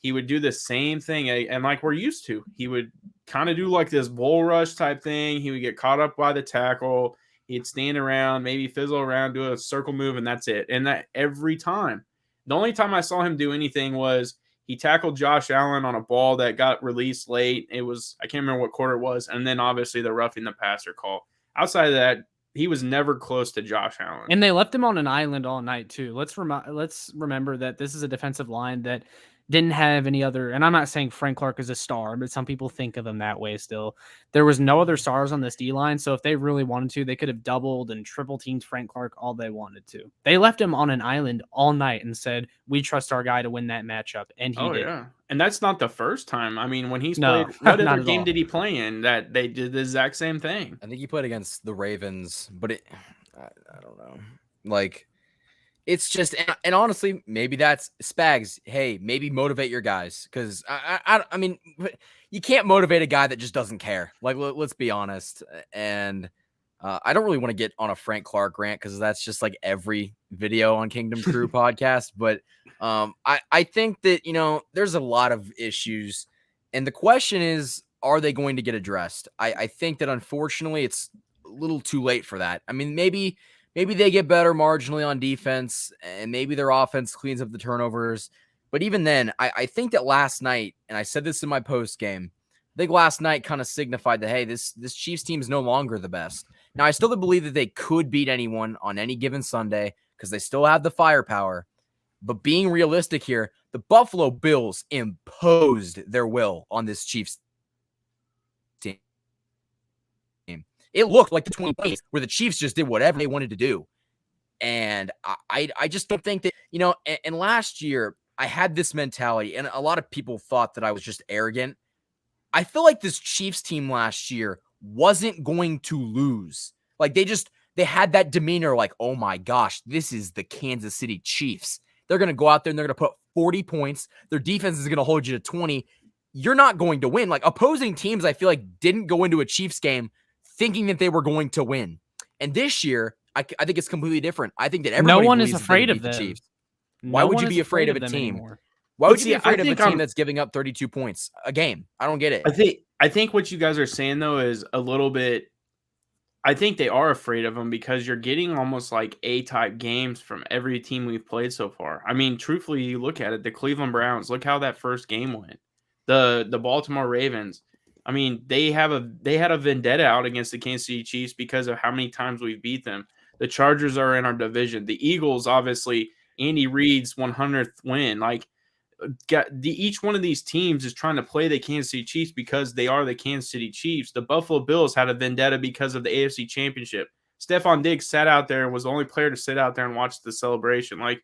do the same thing. And like we're used to, he would kind of do like this bull rush type thing. He would get caught up by the tackle. He'd stand around, maybe fizzle around, do a circle move, and that's it. And that every time. The only time I saw him do anything was he tackled Josh Allen on a ball that got released late. It was, I can't remember what quarter it was. And then obviously the roughing the passer call. Outside of that, he was never close to Josh Allen. And they left him on an island all night too. Let's remember that this is a defensive line that didn't have any other, and I'm not saying Frank Clark is a star, but some people think of him that way still. There was no other stars on this D-line, so if they really wanted to, they could have doubled and triple teamed Frank Clark all they wanted to. They left him on an island all night and said, we trust our guy to win that matchup, and he did. Yeah. And that's not the first time. I mean, when he's played, what other game did he play in that they did the exact same thing? I think he played against the Ravens, but I don't know. Like, it's just, and honestly, maybe that's Spags. Hey, maybe motivate your guys, because I mean, you can't motivate a guy that just doesn't care. Like, let's be honest. And I don't really want to get on a Frank Clark rant because that's just like every video on Kingdom Crew podcast. But I think that, you know, there's a lot of issues, and the question is, are they going to get addressed? I think that unfortunately it's a little too late for that. I mean, maybe they get better marginally on defense, and maybe their offense cleans up the turnovers. But even then, I think that last night, and I said this in my post game, I think last night kind of signified that, hey, this Chiefs team is no longer the best. Now, I still believe that they could beat anyone on any given Sunday because they still have the firepower. But being realistic here, the Buffalo Bills imposed their will on this Chiefs team. It looked like the 20 plays where the Chiefs just did whatever they wanted to do. And I just don't think that, you know, and last year I had this mentality, and a lot of people thought that I was just arrogant. I feel like this Chiefs team last year wasn't going to lose. Like they had that demeanor like, oh my gosh, this is the Kansas City Chiefs. They're going to go out there and they're going to put 40 points. Their defense is going to hold you to 20. You're not going to win. Like, opposing teams, I feel like, didn't go into a Chiefs game thinking that they were going to win. And this year, I think it's completely different. I think that everybody no one is afraid of them. The Chiefs. Why would you be afraid of a team anymore? Why would you be afraid of a team that's giving up 32 points a game? I don't get it. I think what you guys are saying, though, is a little bit, I think they are afraid of them because you're getting almost like A-type games from every team we've played so far. I mean, truthfully, you look at it, the Cleveland Browns, look how that first game went. The Baltimore Ravens, I mean, they had a vendetta out against the Kansas City Chiefs because of how many times we've beat them. The Chargers are in our division. The Eagles, obviously, Andy Reid's 100th win. Like, each one of these teams is trying to play the Kansas City Chiefs because they are the Kansas City Chiefs. The Buffalo Bills had a vendetta because of the AFC Championship. Stephon Diggs sat out there and was the only player to sit out there and watch the celebration. Like,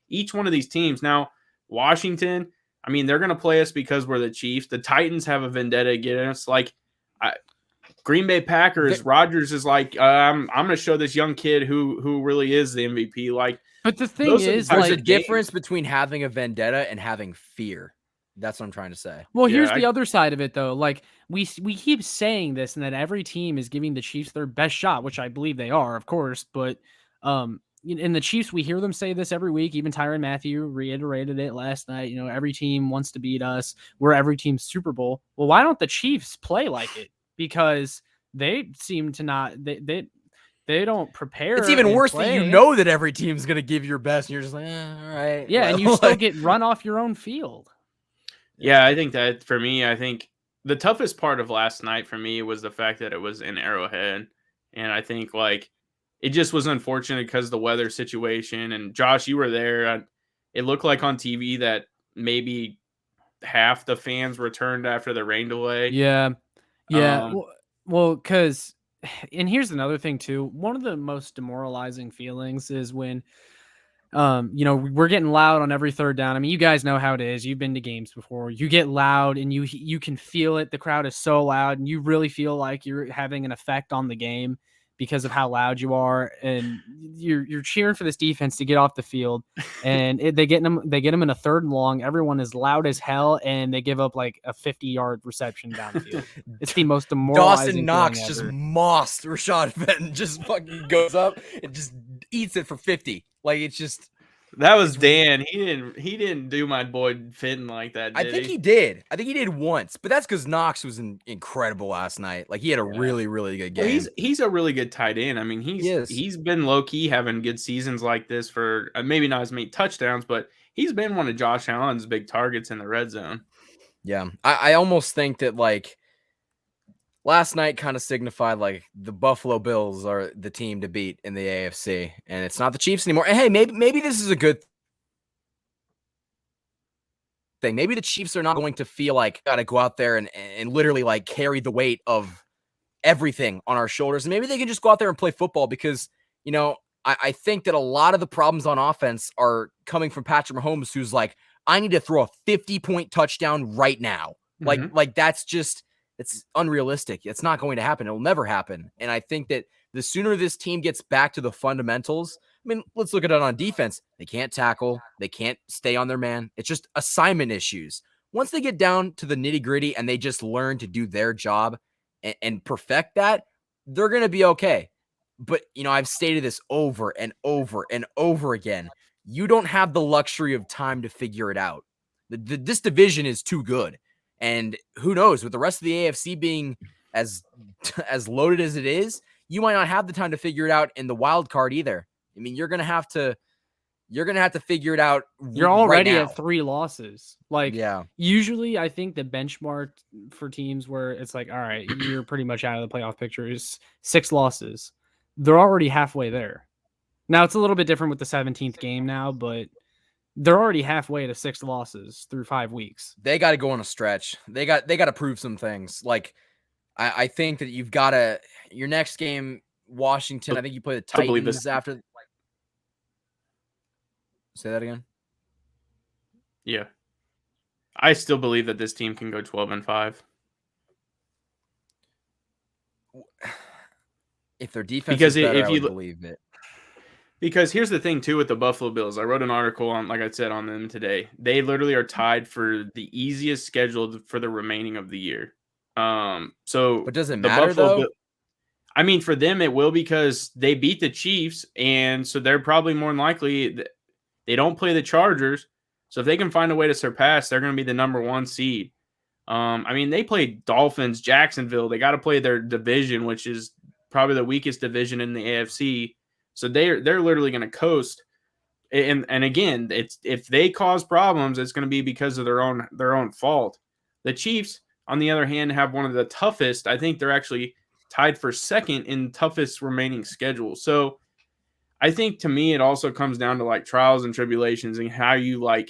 each one of these teams. Now, Washington, I mean, they're going to play us because we're the Chiefs. The Titans have a vendetta against us. Like, Green Bay Packers, Rodgers is like, I'm going to show this young kid who really is the MVP. Like, but the thing is, there's a difference between having a vendetta and having fear. That's what I'm trying to say. Well, here's the other side of it, though. Like, we keep saying this, and that every team is giving the Chiefs their best shot, which I believe they are, of course. But in the Chiefs, we hear them say this every week. Even Tyrann Mathieu reiterated it last night. You know, every team wants to beat us. We're every team's Super Bowl. Well, why don't the Chiefs play like it? Because they seem to not. They don't prepare. It's even worse that you know that every team's going to give your best, and you're just like, all right. Yeah, and you still get run off your own field. Yeah, I think that for me, I think the toughest part of last night for me was the fact that it was in Arrowhead. And I think like it just was unfortunate because of the weather situation. And Josh, you were there. It looked like on TV that maybe half the fans returned after the rain delay. Yeah. Yeah. Well, because, and here's another thing too. One of the most demoralizing feelings is when we're getting loud on every third down. I mean, you guys know how it is. You've been to games before. You get loud and you can feel it. The crowd is so loud and you really feel like you're having an effect on the game because of how loud you are. And you're cheering for this defense to get off the field, and they get them in a 3rd and long. Everyone is loud as hell, and they give up like a 50-yard reception down the field. It's the most demoralizing. Dawson Knox just mossed Rashad Fenton, just fucking goes up and just eats it for 50. Like, it's just that was Dan. He didn't do my boy Fenton like that. I think he did. I think he did once, but that's because Knox was incredible last night. Like, he had a really, really good game. Well, he's a really good tight end. I mean, he's been low key having good seasons like this for maybe not as many touchdowns, but he's been one of Josh Allen's big targets in the red zone. Yeah, I almost think that like last night kind of signified like the Buffalo Bills are the team to beat in the AFC, and it's not the Chiefs anymore. And hey, maybe this is a good thing. Maybe the Chiefs are not going to feel like got to go out there and literally like carry the weight of everything on our shoulders. And maybe they can just go out there and play football because, I think that a lot of the problems on offense are coming from Patrick Mahomes, who's like, I need to throw a 50-point touchdown right now. Mm-hmm. Like that's just, it's unrealistic. It's not going to happen. It will never happen. And I think that the sooner this team gets back to the fundamentals, I mean, let's look at it on defense. They can't tackle. They can't stay on their man. It's just assignment issues. Once they get down to the nitty-gritty and they just learn to do their job and perfect that, they're going to be okay. But, I've stated this over and over and over again. You don't have the luxury of time to figure it out. This division is too good. And who knows, with the rest of the AFC being as loaded as it is, you might not have the time to figure it out in the wild card either. I mean, you're gonna have to figure it out. You're already right now. at 3 losses. Like, yeah. Usually, I think the benchmark for teams where it's like, all right, you're pretty much out of the playoff picture is 6 losses. They're already halfway there. Now it's a little bit different with the 17th game now, but they're already halfway to 6 losses through 5 weeks. They got to go on a stretch. They got to prove some things. Like, I think that you've got to your next game, Washington. I think you play the Titans after. Say that again. Yeah, I still believe that this team can go 12-5. If their defense is better, I would believe it. Because here's the thing, too, with the Buffalo Bills. I wrote an article on, like I said, on them today. They literally are tied for the easiest schedule for the remaining of the year. But does it matter, though? I mean, for them, it will because they beat the Chiefs, and so they're probably more than likely they don't play the Chargers. So if they can find a way to surpass, they're going to be the number 1 seed. I mean, they play Dolphins, Jacksonville. They got to play their division, which is probably the weakest division in the AFC. So they're literally going to coast, and again, it's if they cause problems, it's going to be because of their own fault. The Chiefs, on the other hand, have one of the toughest. I think they're actually tied for 2nd in toughest remaining schedule. So I think to me, it also comes down to like trials and tribulations and how you like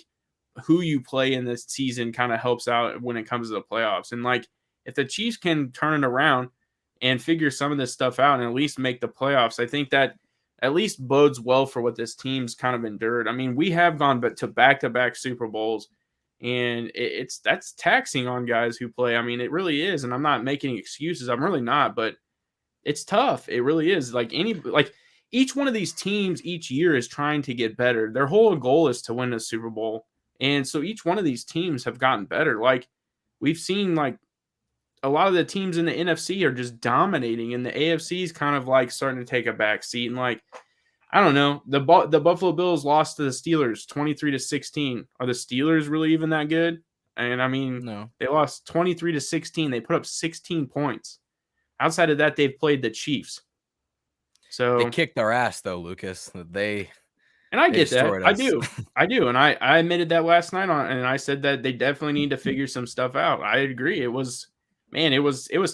who you play in this season kind of helps out when it comes to the playoffs. And like if the Chiefs can turn it around and figure some of this stuff out and at least make the playoffs, I think that at least bodes well for what this team's kind of endured. I mean, we have gone to back-to-back Super Bowls, And that's taxing on guys who play. I mean, it really is. And I'm not making excuses. I'm really not, but it's tough. It really is. Like each one of these teams each year is trying to get better. Their whole goal is to win the Super Bowl. And so each one of these teams have gotten better. Like we've seen like a lot of the teams in the NFC are just dominating, and the AFC is kind of like starting to take a back seat. And like, I don't know, the Buffalo Bills lost to the Steelers 23-16. Are the Steelers really even that good? And I mean, No. they lost 23-16. They put up 16 points. Outside of that, they've played the Chiefs. So They kicked our ass though, Lucas. And I get that. I do. And I admitted that last night and I said that they definitely need to figure some stuff out. I agree. It was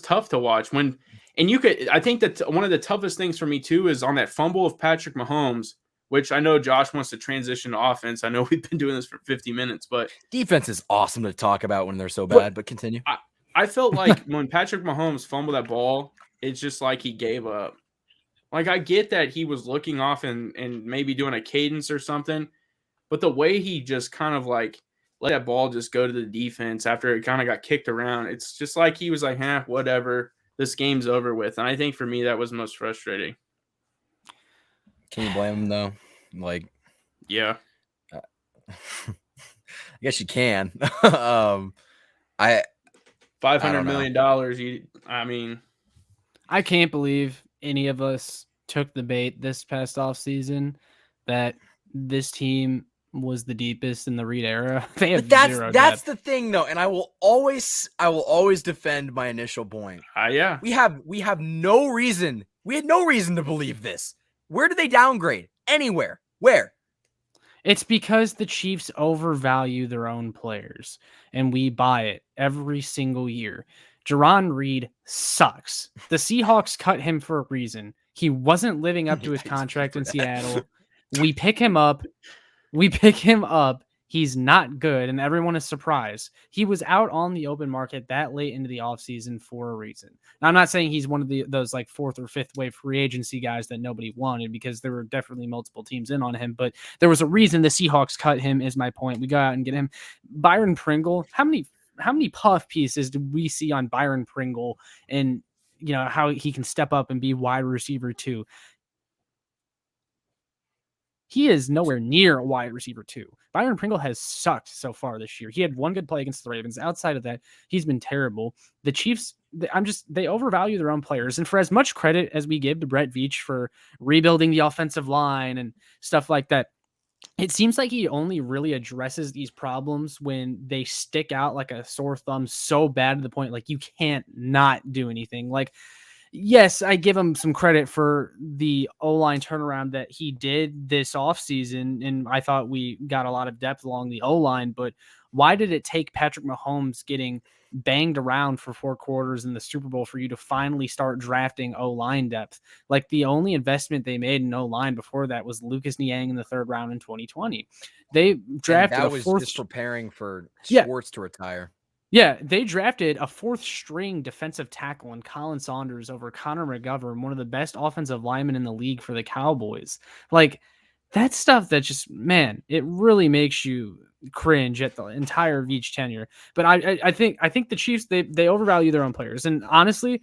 tough to watch I think that one of the toughest things for me too is on that fumble of Patrick Mahomes, which I know Josh wants to transition to offense. I know we've been doing this for 50 minutes, but defense is awesome to talk about when they're so bad, but continue. I felt like when Patrick Mahomes fumbled that ball, it's just like he gave up. Like, I get that he was looking off and maybe doing a cadence or something, but the way he just kind of like let that ball just go to the defense after it kind of got kicked around, it's just like he was like, whatever, this game's over with. And I think for me, that was most frustrating. Can you blame him though? Like, yeah. I guess you can. $500 million. I mean, I can't believe any of us took the bait this past off season that this team was the deepest in the Reed era. They have that's the thing though, and I will always defend my initial point. Yeah. We have no reason. We had no reason to believe this. Where did they downgrade? Anywhere. Where? It's because the Chiefs overvalue their own players, and we buy it every single year. Jarron Reed sucks. The Seahawks cut him for a reason. He wasn't living up to his contract in Seattle. We pick him up. He's not good, and everyone is surprised. He was out on the open market that late into the offseason for a reason. Now, I'm not saying he's one of those like fourth or fifth wave free agency guys that nobody wanted, because there were definitely multiple teams in on him, but there was a reason the Seahawks cut him, is my point. We go out and get him. Byron Pringle, how many puff pieces do we see on Byron Pringle, and you know how he can step up and be wide receiver too? He is nowhere near a wide receiver too. Byron Pringle has sucked so far this year. He had one good play against the Ravens. Outside of that, he's been terrible. The Chiefs, they overvalue their own players. And for as much credit as we give to Brett Veach for rebuilding the offensive line and stuff like that, it seems like he only really addresses these problems when they stick out like a sore thumb so bad to the point like you can't not do anything. Like, yes, I give him some credit for the O-line turnaround that he did this offseason, and I thought we got a lot of depth along the O-line, but why did it take Patrick Mahomes getting banged around for 4 quarters in the Super Bowl for you to finally start drafting O-line depth? Like, the only investment they made in O-line before that was Lucas Niang in the 3rd round in 2020. They drafted that was just preparing for Schwartz to retire. Yeah, they drafted a 4th string defensive tackle in Colin Saunders over Connor McGovern, one of the best offensive linemen in the league for the Cowboys. Like, that stuff that just, man, it really makes you cringe at the entire Veach tenure. But I think the Chiefs, they overvalue their own players. And honestly,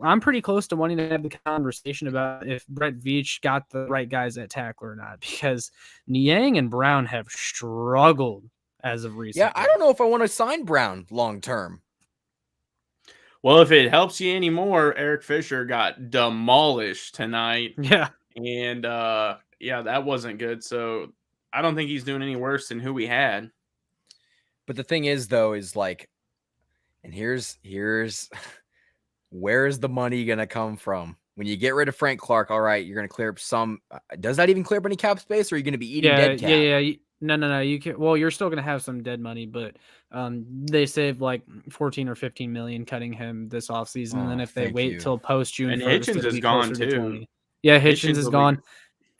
I'm pretty close to wanting to have the conversation about if Brett Veach got the right guys at tackle or not, because Niang and Brown have struggled as of recent. Yeah, I don't know if I want to sign Brown long term. Well, if it helps you anymore, Eric Fisher got demolished tonight. Yeah. And that wasn't good. So I don't think he's doing any worse than who we had. But the thing is, though, is like, and here's where is the money gonna come from? When you get rid of Frank Clark, all right, you're gonna clear up some. Does that even clear up any cap space, or are you gonna be eating dead cap? Yeah. No. You can. Well, you're still gonna have some dead money, but they saved like 14 or 15 million cutting him this offseason, and then if they wait till post June, and Hitchens is gone too. Yeah, Hitchens is gone.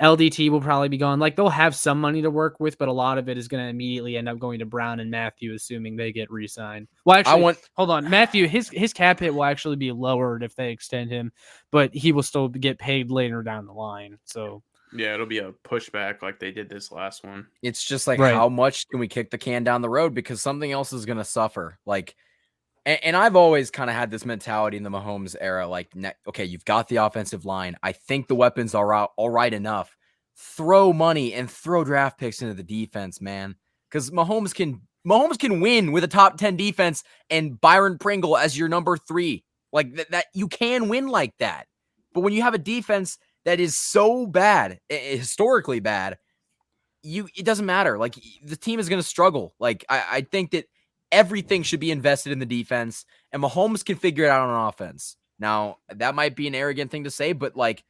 LDT will probably be gone. Like, they'll have some money to work with, but a lot of it is going to immediately end up going to Brown and Matthew, assuming they get re-signed. Well, actually, hold on. Matthew, his cap hit will actually be lowered if they extend him, but he will still get paid later down the line. So Yeah, it'll be a pushback like they did this last one. It's just like, Right. how much can we kick the can down the road because something else is going to suffer? Like, and I've always kind of had this mentality in the Mahomes era. Like, okay, you've got the offensive line. I think the weapons are all right enough. Throw money and throw draft picks into the defense, man. Because Mahomes can win with a top 10 defense and Byron Pringle as your number 3. Like that you can win like that. But when you have a defense that is so bad, historically bad, it doesn't matter. Like, the team is going to struggle. Like, I think that everything should be invested in the defense, and Mahomes can figure it out on offense. Now, that might be an arrogant thing to say, but like,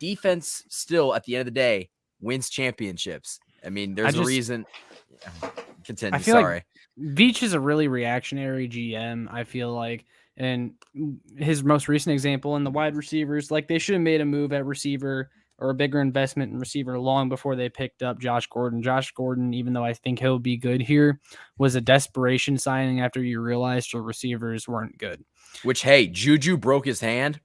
defense still, at the end of the day, wins championships. I mean, there's a reason. Continue. I feel Sorry. like Veach is a really reactionary GM, I feel like. And his most recent example in the wide receivers, like, they should have made a move at receiver or a bigger investment in receiver long before they picked up Josh Gordon. Josh Gordon, even though I think he'll be good here, was a desperation signing after you realized your receivers weren't good. Which, hey, Juju broke his hand.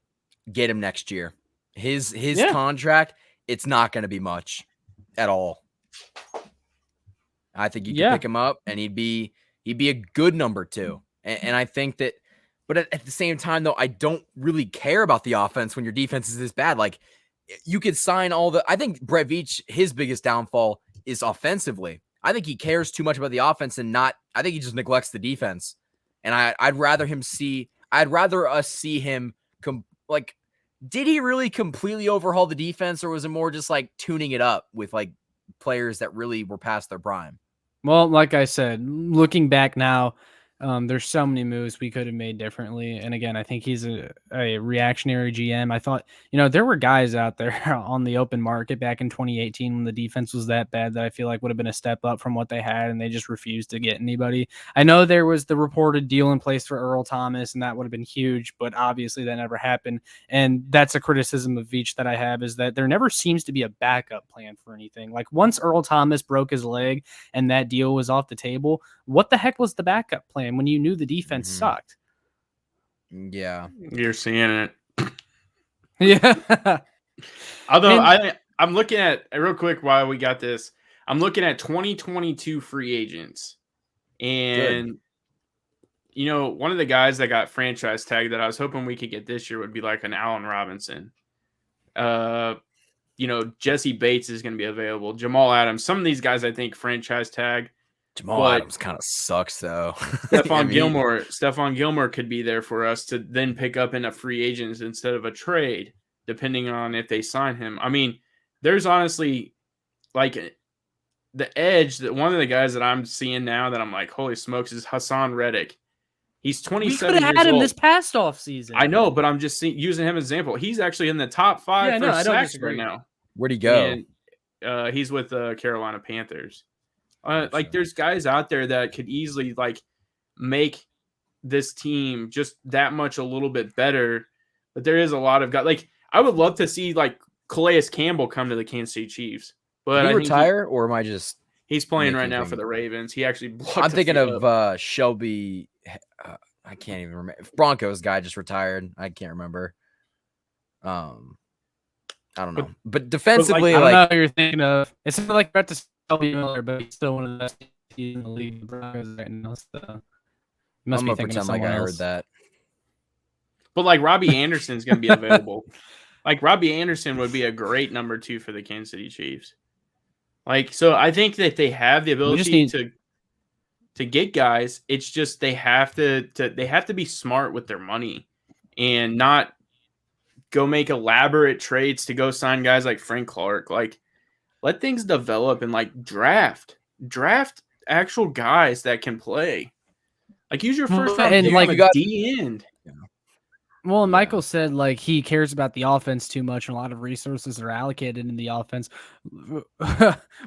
Get him next year. His contract, it's not going to be much at all. I think you can pick him up, and he'd be a good number 2. And I think that, but at the same time, though, I don't really care about the offense when your defense is this bad. Like, you could sign I think Brett Veach, his biggest downfall is offensively. I think he cares too much about the offense I think he just neglects the defense. And I'd rather us see him did he really completely overhaul the defense, or was it more just like tuning it up with like players that really were past their prime? Well, like I said, looking back now, there's so many moves we could have made differently. And again, I think he's a reactionary GM. I thought, there were guys out there on the open market back in 2018 when the defense was that bad that I feel like would have been a step up from what they had, and they just refused to get anybody. I know there was the reported deal in place for Earl Thomas, and that would have been huge, but obviously that never happened. And that's a criticism of Veach that I have, is that there never seems to be a backup plan for anything. Like, once Earl Thomas broke his leg and that deal was off the table, what the heck was the backup plan when you knew the defense sucked? Yeah. You're seeing it. Yeah. Although I'm looking at, real quick while we got this, I'm looking at 2022 free agents. And, one of the guys that got franchise tagged that I was hoping we could get this year would be like an Allen Robinson. Jesse Bates is going to be available. Jamal Adams. Some of these guys I think franchise tag. Jamal Adams kind of sucks, though. Stephon Gilmore could be there for us to then pick up in a free agent instead of a trade, depending on if they sign him. I mean, there's honestly, like, the edge that one of the guys that I'm seeing now that I'm like, holy smokes, is Hassan Reddick. He's 27 years old. We could have had him this past offseason. I know, but I'm just using him as an example. He's actually in the top 5 for sacks right now. Where'd he go? And, he's with the Carolina Panthers. Like, there's guys out there that could easily like make this team just that much a little bit better. But there is a lot of guys. Like, I would love to see like Calais Campbell come to the Kansas City Chiefs. But did he retire, or am I just? He's playing right now for the Ravens. He actually blocked. I'm thinking of Shelby. I can't even remember. Broncos guy just retired. I can't remember. I don't know. But defensively, I don't know who you're thinking of. It's not like about to Shelby Miller, but he's still one of the best in the league. The Broncos right now. So I'm gonna pretend like I heard that. But like, Robbie Anderson's going to be available. Like, Robbie Anderson would be a great number 2 for the Kansas City Chiefs. Like, so I think that they have the ability to get guys. It's just they have to be smart with their money and not go make elaborate trades to go sign guys like Frank Clark. Like, let things develop and like draft actual guys that can play. Like, use your first round and pick like on the D end. Well, and Michael said like he cares about the offense too much, and a lot of resources are allocated in the offense.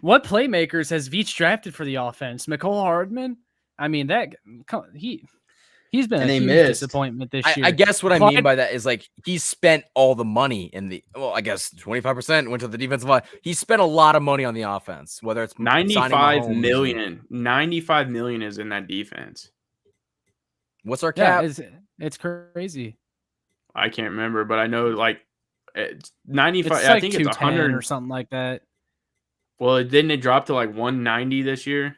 What playmakers has Veach drafted for the offense? McCole Hardman. I mean, he's been a huge disappointment this year. I guess what I mean by that is like he spent all the money I guess 25% went to the defensive line. He spent a lot of money on the offense, whether it's 95 million. 95 million is in that defense. What's our cap? It's crazy. I can't remember, but I know like It's 95. It's I like think it's 210 100 or something like that. Well, didn't it drop to like 190 this year?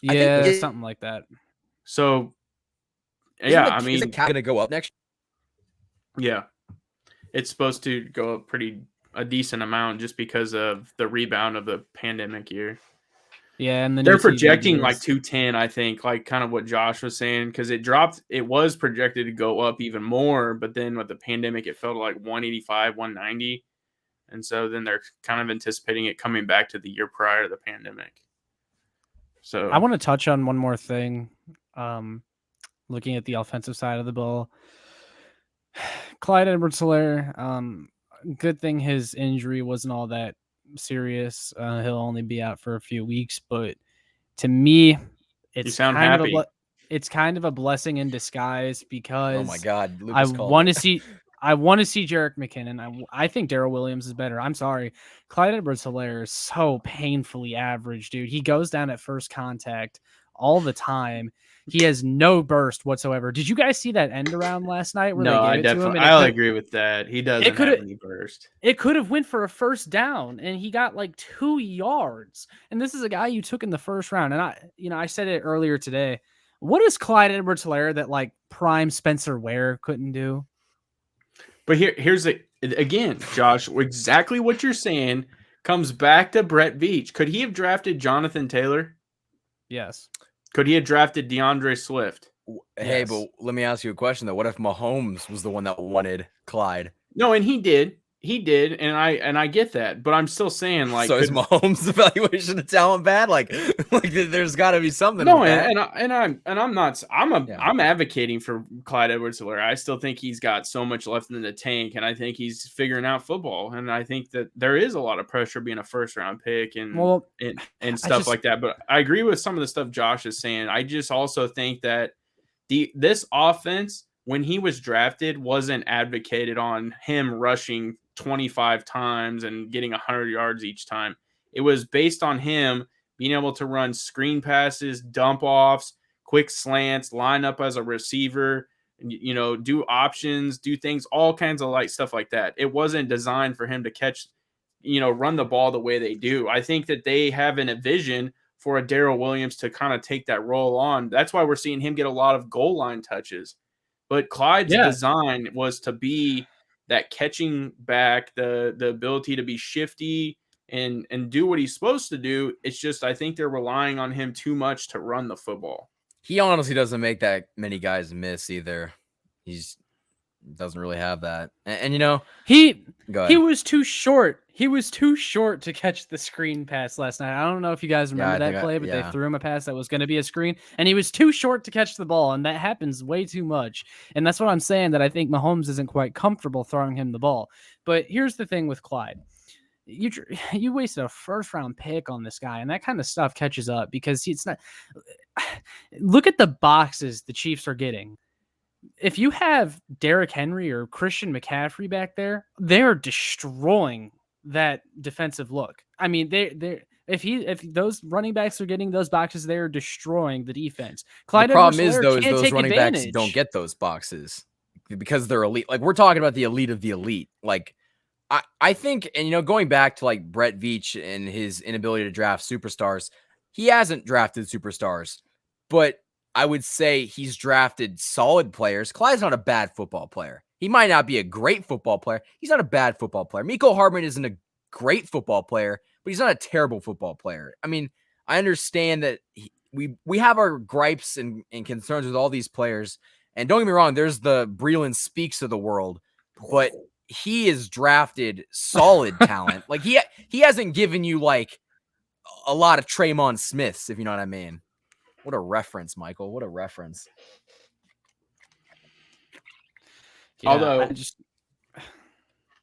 I think Yeah, something like that. So, yeah, I is the mean, cap going to go up next? yeah, it's supposed to go up a decent amount just because of the rebound of the pandemic year. Yeah, and the They're new TV projecting like deals. 210, I think, like kind of what Josh was saying, because it dropped. It was projected to go up even more, but then with the pandemic, it fell to like 185, 190. And so then they're kind of anticipating it coming back to the year prior to the pandemic. So I want to touch on one more thing. Looking at the offensive side of the ball, Clyde Edwards-Helaire, good thing his injury wasn't all that serious. He'll only be out for a few weeks, but to me, you sound happy. it's kind of a blessing in disguise because Oh my God, I Lucas called want to it. see Jarek McKinnon. I think Darrell Williams is better. I'm sorry. Clyde Edwards-Helaire is so painfully average, dude. He goes down at first contact all the time. He has no burst whatsoever. Did you guys see that end around last night where No, they I gave it to him? definitely And I'll agree with that. He doesn't have any burst. it could have went for a first down, and he got like 2 yards. And this is a guy you took in the first round. And I said it earlier today. What is Clyde Edwards-Helaire that like prime Spencer Ware couldn't do? But here's again, Josh, exactly what you're saying comes back to Brett Veach. Could he have drafted Jonathan Taylor? Yes. Could he have drafted DeAndre Swift? Hey, Yes. but let me ask you a question though. What if Mahomes was the one that wanted Clyde? No, and he did. He did, and I get that, but I'm still saying like, So is Mahomes' evaluation of talent bad? Like there's got to be something. No, with that. I'm advocating for Clyde Edwards-Helaire. I still think he's got so much left in the tank, and I think he's figuring out football. And I think that there is a lot of pressure being a first round pick and stuff like that. But I agree with some of the stuff Josh is saying. I just also think that this offense, when he was drafted, wasn't advocated on him rushing 25 times and getting 100 yards each time. It was based on him being able to run screen passes, dump offs, quick slants, line up as a receiver, do options, do things, all kinds of like stuff like that. It wasn't designed for him to catch, run the ball the way they do. I think that they have a vision for a Darrell Williams to kind of take that role on. That's why we're seeing him get a lot of goal line touches. But Clyde's design was to be that catching back, the ability to be shifty and do what he's supposed to do. It's just I think they're relying on him too much to run the football. He honestly doesn't make that many guys miss either. He's doesn't really have that. And he was too short. He was too short to catch the screen pass last night. I don't know if you guys remember that play, but they threw him a pass that was going to be a screen, and he was too short to catch the ball, and that happens way too much. And that's what I'm saying, that I think Mahomes isn't quite comfortable throwing him the ball. But here's the thing with Clyde. You wasted a first-round pick on this guy, and that kind of stuff catches up because it's not – look at the boxes the Chiefs are getting. If you have Derrick Henry or Christian McCaffrey back there, they're destroying that defensive look. I mean, if those running backs are getting those boxes, they're destroying the defense. The problem is those running backs don't get those boxes because they're elite. Like we're talking about the elite of the elite. Like I think, and going back to like Brett Veach and his inability to draft superstars, he hasn't drafted superstars, but I would say he's drafted solid players. Clyde's not a bad football player. He might not be a great football player. He's not a bad football player. Mecole Hardman isn't a great football player, but he's not a terrible football player. I mean, I understand that we have our gripes and concerns with all these players. And don't get me wrong, there's the Breeland Speaks of the world, but he is drafted solid talent. Like he hasn't given you like a lot of Traymon Smiths, if you know what I mean. What a reference, Michael. What a reference. Yeah, although,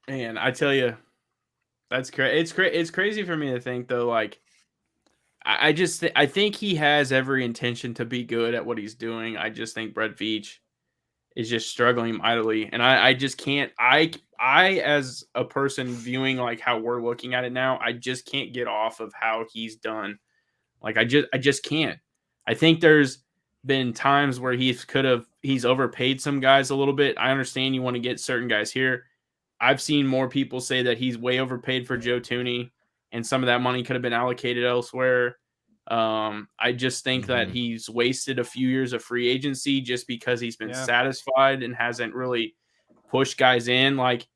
man, I tell you, that's crazy. It's crazy for me to think though. Like, I think he has every intention to be good at what he's doing. I just think Brett Veach is just struggling mightily, and I just can't. I as a person viewing like how we're looking at it now, I just can't get off of how he's done. Like I just can't. I think there's been times where he's overpaid some guys a little bit. I understand you want to get certain guys here. I've seen more people say that he's way overpaid for Joe Tooney, and some of that money could have been allocated elsewhere. I just think that he's wasted a few years of free agency just because he's been satisfied and hasn't really pushed guys in. Like,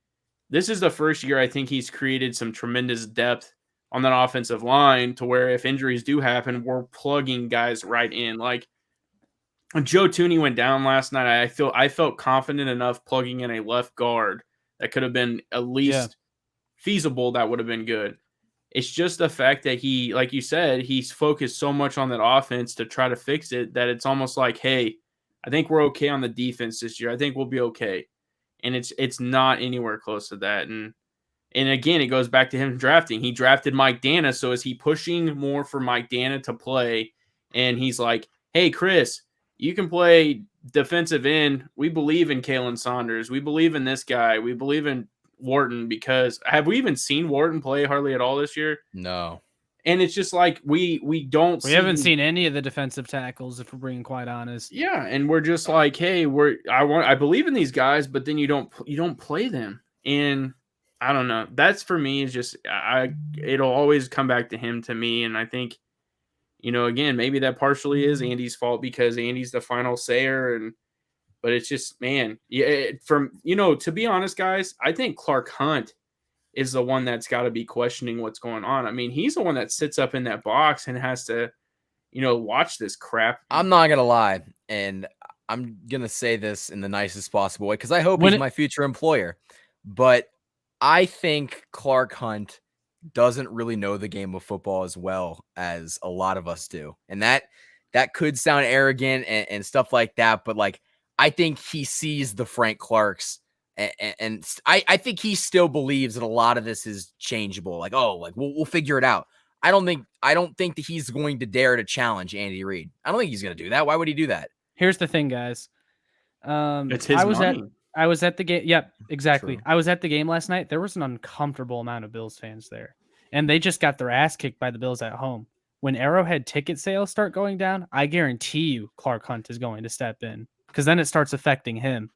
this is the first year I think he's created some tremendous depth on that offensive line to where if injuries do happen, we're plugging guys right in. Like, when Joe Tooney went down last night, I felt confident enough plugging in a left guard that could have been at least feasible. That would have been good. It's just the fact that he, like you said, he's focused so much on that offense to try to fix it that it's almost like, hey, I think we're okay on the defense this year. I think we'll be okay. And it's not anywhere close to that. And again, it goes back to him drafting. He drafted Mike Dana. So is he pushing more for Mike Dana to play? And he's like, hey, Chris, you can play defensive end. We believe in Kalen Saunders. We believe in this guy. We believe in Wharton, because have we even seen Wharton play hardly at all this year? No. And it's just like we haven't seen any of the defensive tackles, if we're being quite honest. Yeah, and we're just like, hey, I believe in these guys, but then you don't play them. And I don't know. That's for me is just it'll always come back to him to me. And I think, again, maybe that partially is Andy's fault because Andy's the final sayer. But it's just, man, to be honest, guys, I think Clark Hunt is the one that's got to be questioning what's going on. I mean, he's the one that sits up in that box and has to, watch this crap. I'm not going to lie, and I'm going to say this in the nicest possible way because I hope he's my future employer. But I think Clark Hunt doesn't really know the game of football as well as a lot of us do. And that could sound arrogant and stuff like that, but like, I think he sees the Frank Clarks, and I think he still believes that a lot of this is changeable. Like, we'll figure it out. I don't think that he's going to dare to challenge Andy Reid. I don't think he's going to do that. Why would he do that? Here's the thing, guys. It's his money. I was at the game. Yep, exactly. True. I was at the game last night. There was an uncomfortable amount of Bills fans there, and they just got their ass kicked by the Bills at home. When Arrowhead ticket sales start going down, I guarantee you Clark Hunt is going to step in, because then it starts affecting him.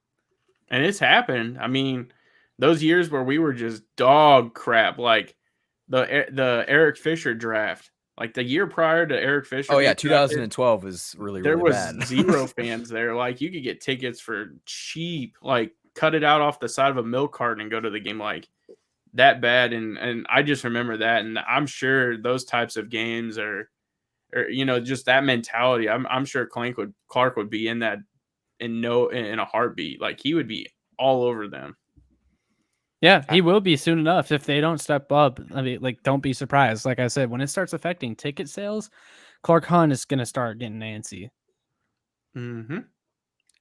And it's happened. I mean, those years where we were just dog crap, like the Eric Fisher draft, like the year prior to Eric Fisher. Oh yeah, 2012 was really there really was bad. Zero fans there. Like, you could get tickets for cheap, like cut it out off the side of a milk carton and go to the game, like that bad. And I just remember that, and I'm sure those types of games are just that mentality. I'm sure Clark would be in that. In a heartbeat. Like, he would be all over them. Yeah, he will be soon enough if they don't step up. I mean, like, don't be surprised. Like I said, when it starts affecting ticket sales, Clark Hunt is going to start getting antsy. Mm-hmm.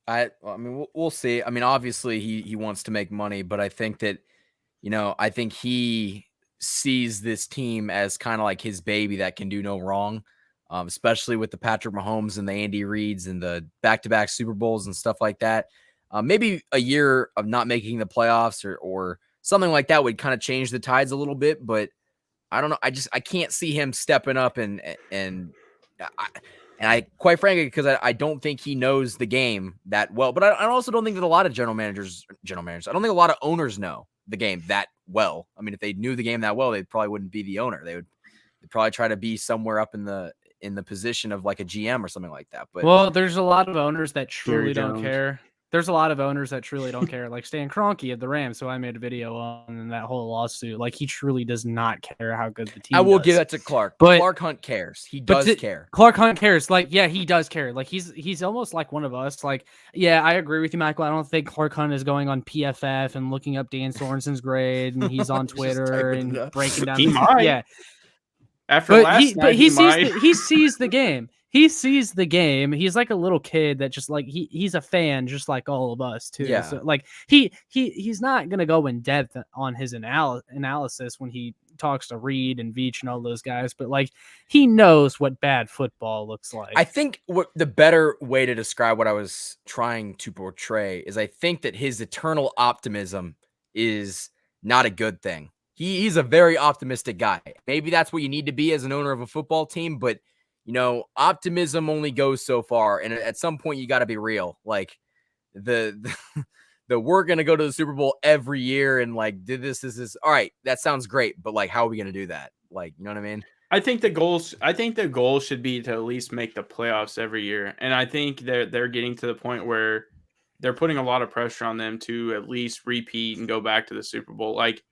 I mean, we'll see. I mean, obviously he wants to make money, but I think that, I think he sees this team as kind of like his baby that can do no wrong. Especially with the Patrick Mahomes and the Andy Reids and the back-to-back Super Bowls and stuff like that. Maybe a year of not making the playoffs or something like that would kind of change the tides a little bit, but I don't know. I can't see him stepping up and I quite frankly, because I don't think he knows the game that well, but I also don't think that a lot of general managers, I don't think a lot of owners know the game that well. I mean, if they knew the game that well, they probably wouldn't be the owner. They'd probably try to be somewhere up in the position of like a GM or something like that. But there's a lot of owners that truly don't care. There's a lot of owners that truly don't care. Like Stan Kroenke of the Rams, who I made a video on in that whole lawsuit. Like, he truly does not care how good the team. I will does. give that to Clark. But Clark Hunt cares. He does care. Clark Hunt cares. Like, yeah, he does care. Like, he's almost like one of us. Like, yeah, I agree with you, Michael. I don't think Clark Hunt is going on PFF and looking up Dan Sorensen's grade, and he's on Twitter and breaking down. He might. Yeah. After last night, he sees the game. He sees the game. He's like a little kid that just like he's a fan, just like all of us too. Yeah. So like he's not gonna go in depth on his analysis when he talks to Reed and Veach and all those guys, but like he knows what bad football looks like. I think what the better way to describe what I was trying to portray is I think that his eternal optimism is not a good thing. He's a very optimistic guy. Maybe that's what you need to be as an owner of a football team, but optimism only goes so far, and at some point you got to be real. Like the we're gonna go to the Super Bowl every year and like did this. All right, that sounds great, but like, how are we gonna do that? Like, you know what I mean? I think the goal should be to at least make the playoffs every year. And I think they're getting to the point where they're putting a lot of pressure on them to at least repeat and go back to the Super Bowl. Like,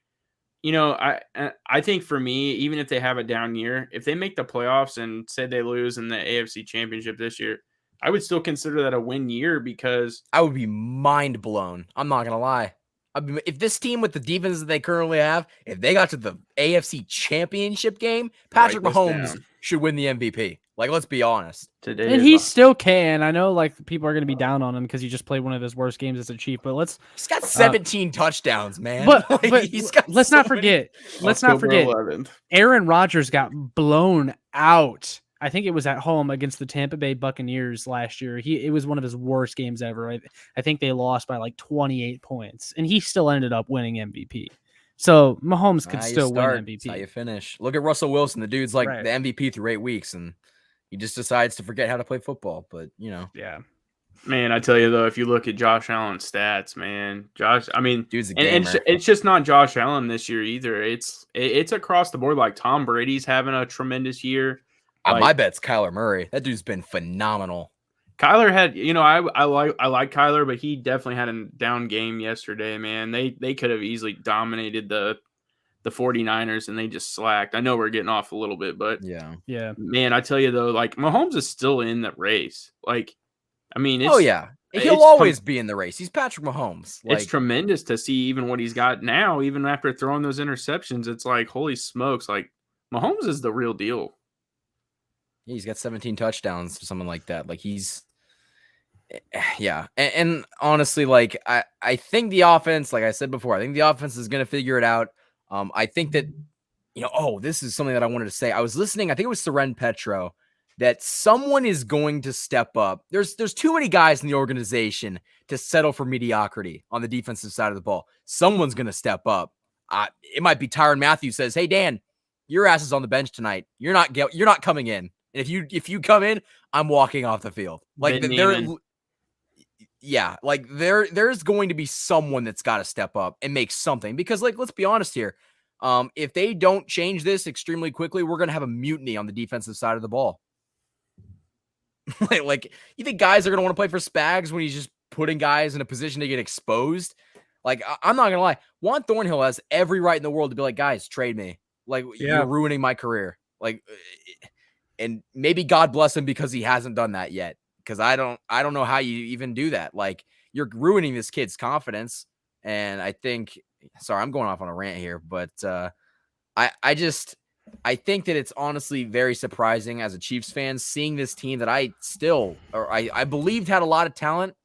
I think for me, even if they have a down year, if they make the playoffs and say they lose in the AFC Championship this year, I would still consider that a win year because I would be mind blown. I'm not gonna lie. If this team with the defense that they currently have, if they got to the AFC Championship game, Patrick Mahomes should win the MVP. Like, let's be honest. And he still can. I know, like, people are going to be down on him because he just played one of his worst games as a Chief. But he's got 17 touchdowns, man. But, like, let's not forget. Let's not forget. Aaron Rodgers got blown out. I think it was at home against the Tampa Bay Buccaneers last year. It was one of his worst games ever. I think they lost by like 28 points, and he still ended up winning MVP. So Mahomes could still win MVP. That's how you finish. Look at Russell Wilson. The dude's like the MVP through 8 weeks, and he just decides to forget how to play football. But, Yeah. Man, I tell you, though, if you look at Josh Allen's stats, man, dude's a gamer. And it's just not Josh Allen this year either. It's across the board. Like, Tom Brady's having a tremendous year. My bet's Kyler Murray. That dude's been phenomenal. Kyler had, I like Kyler, but he definitely had a down game yesterday, man. They could have easily dominated the 49ers and they just slacked. I know we're getting off a little bit, but yeah. Man, I tell you though, like Mahomes is still in the race. Like, I mean, he'll always be in the race. He's Patrick Mahomes. It's tremendous to see even what he's got now, even after throwing those interceptions. It's like, holy smokes, like Mahomes is the real deal. Yeah, he's got 17 touchdowns or something like that. Like and honestly, like I think the offense, like I said before, I think the offense is going to figure it out. I think that, this is something that I wanted to say. I was listening, I think it was Seren Petro, that someone is going to step up. There's too many guys in the organization to settle for mediocrity on the defensive side of the ball. Someone's going to step up. It might be Tyrann Mathieu says, "Hey Dan, your ass is on the bench tonight. You're not coming in. And if you come in, I'm walking off the field." Like there's going to be someone that's got to step up and make something, because like, let's be honest here. If they don't change this extremely quickly, we're going to have a mutiny on the defensive side of the ball. like, you think guys are going to want to play for Spags when he's just putting guys in a position to get exposed? Like, I'm not going to lie. Juan Thornhill has every right in the world to be like, guys, trade me. Like, you're ruining my career. Like, and maybe God bless him because he hasn't done that yet. Because I don't know how you even do that. Like, you're ruining this kid's confidence. And I think, sorry, I'm going off on a rant here, but I think that it's honestly very surprising as a Chiefs fan seeing this team that I believed had a lot of talent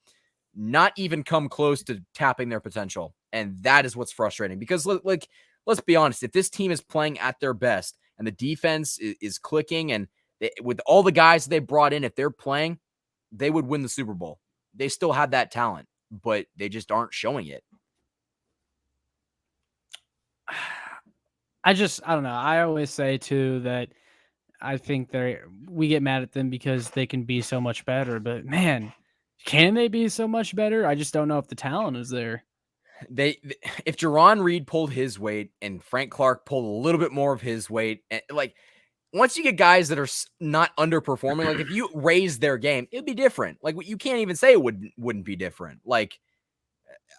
not even come close to tapping their potential. And that is what's frustrating, because like, let's be honest, if this team is playing at their best and the defense is clicking, and with all the guys they brought in, if they're playing, they would win the Super Bowl. They still have that talent, but they just aren't showing it. I don't know. I always say too that I think we get mad at them because they can be so much better, but man, can they be so much better? I just don't know if the talent is there. If Jerron Reed pulled his weight and Frank Clark pulled a little bit more of his weight, and like, once you get guys that are not underperforming, like if you raise their game, it'd be different. Like, you can't even say it wouldn't be different. Like,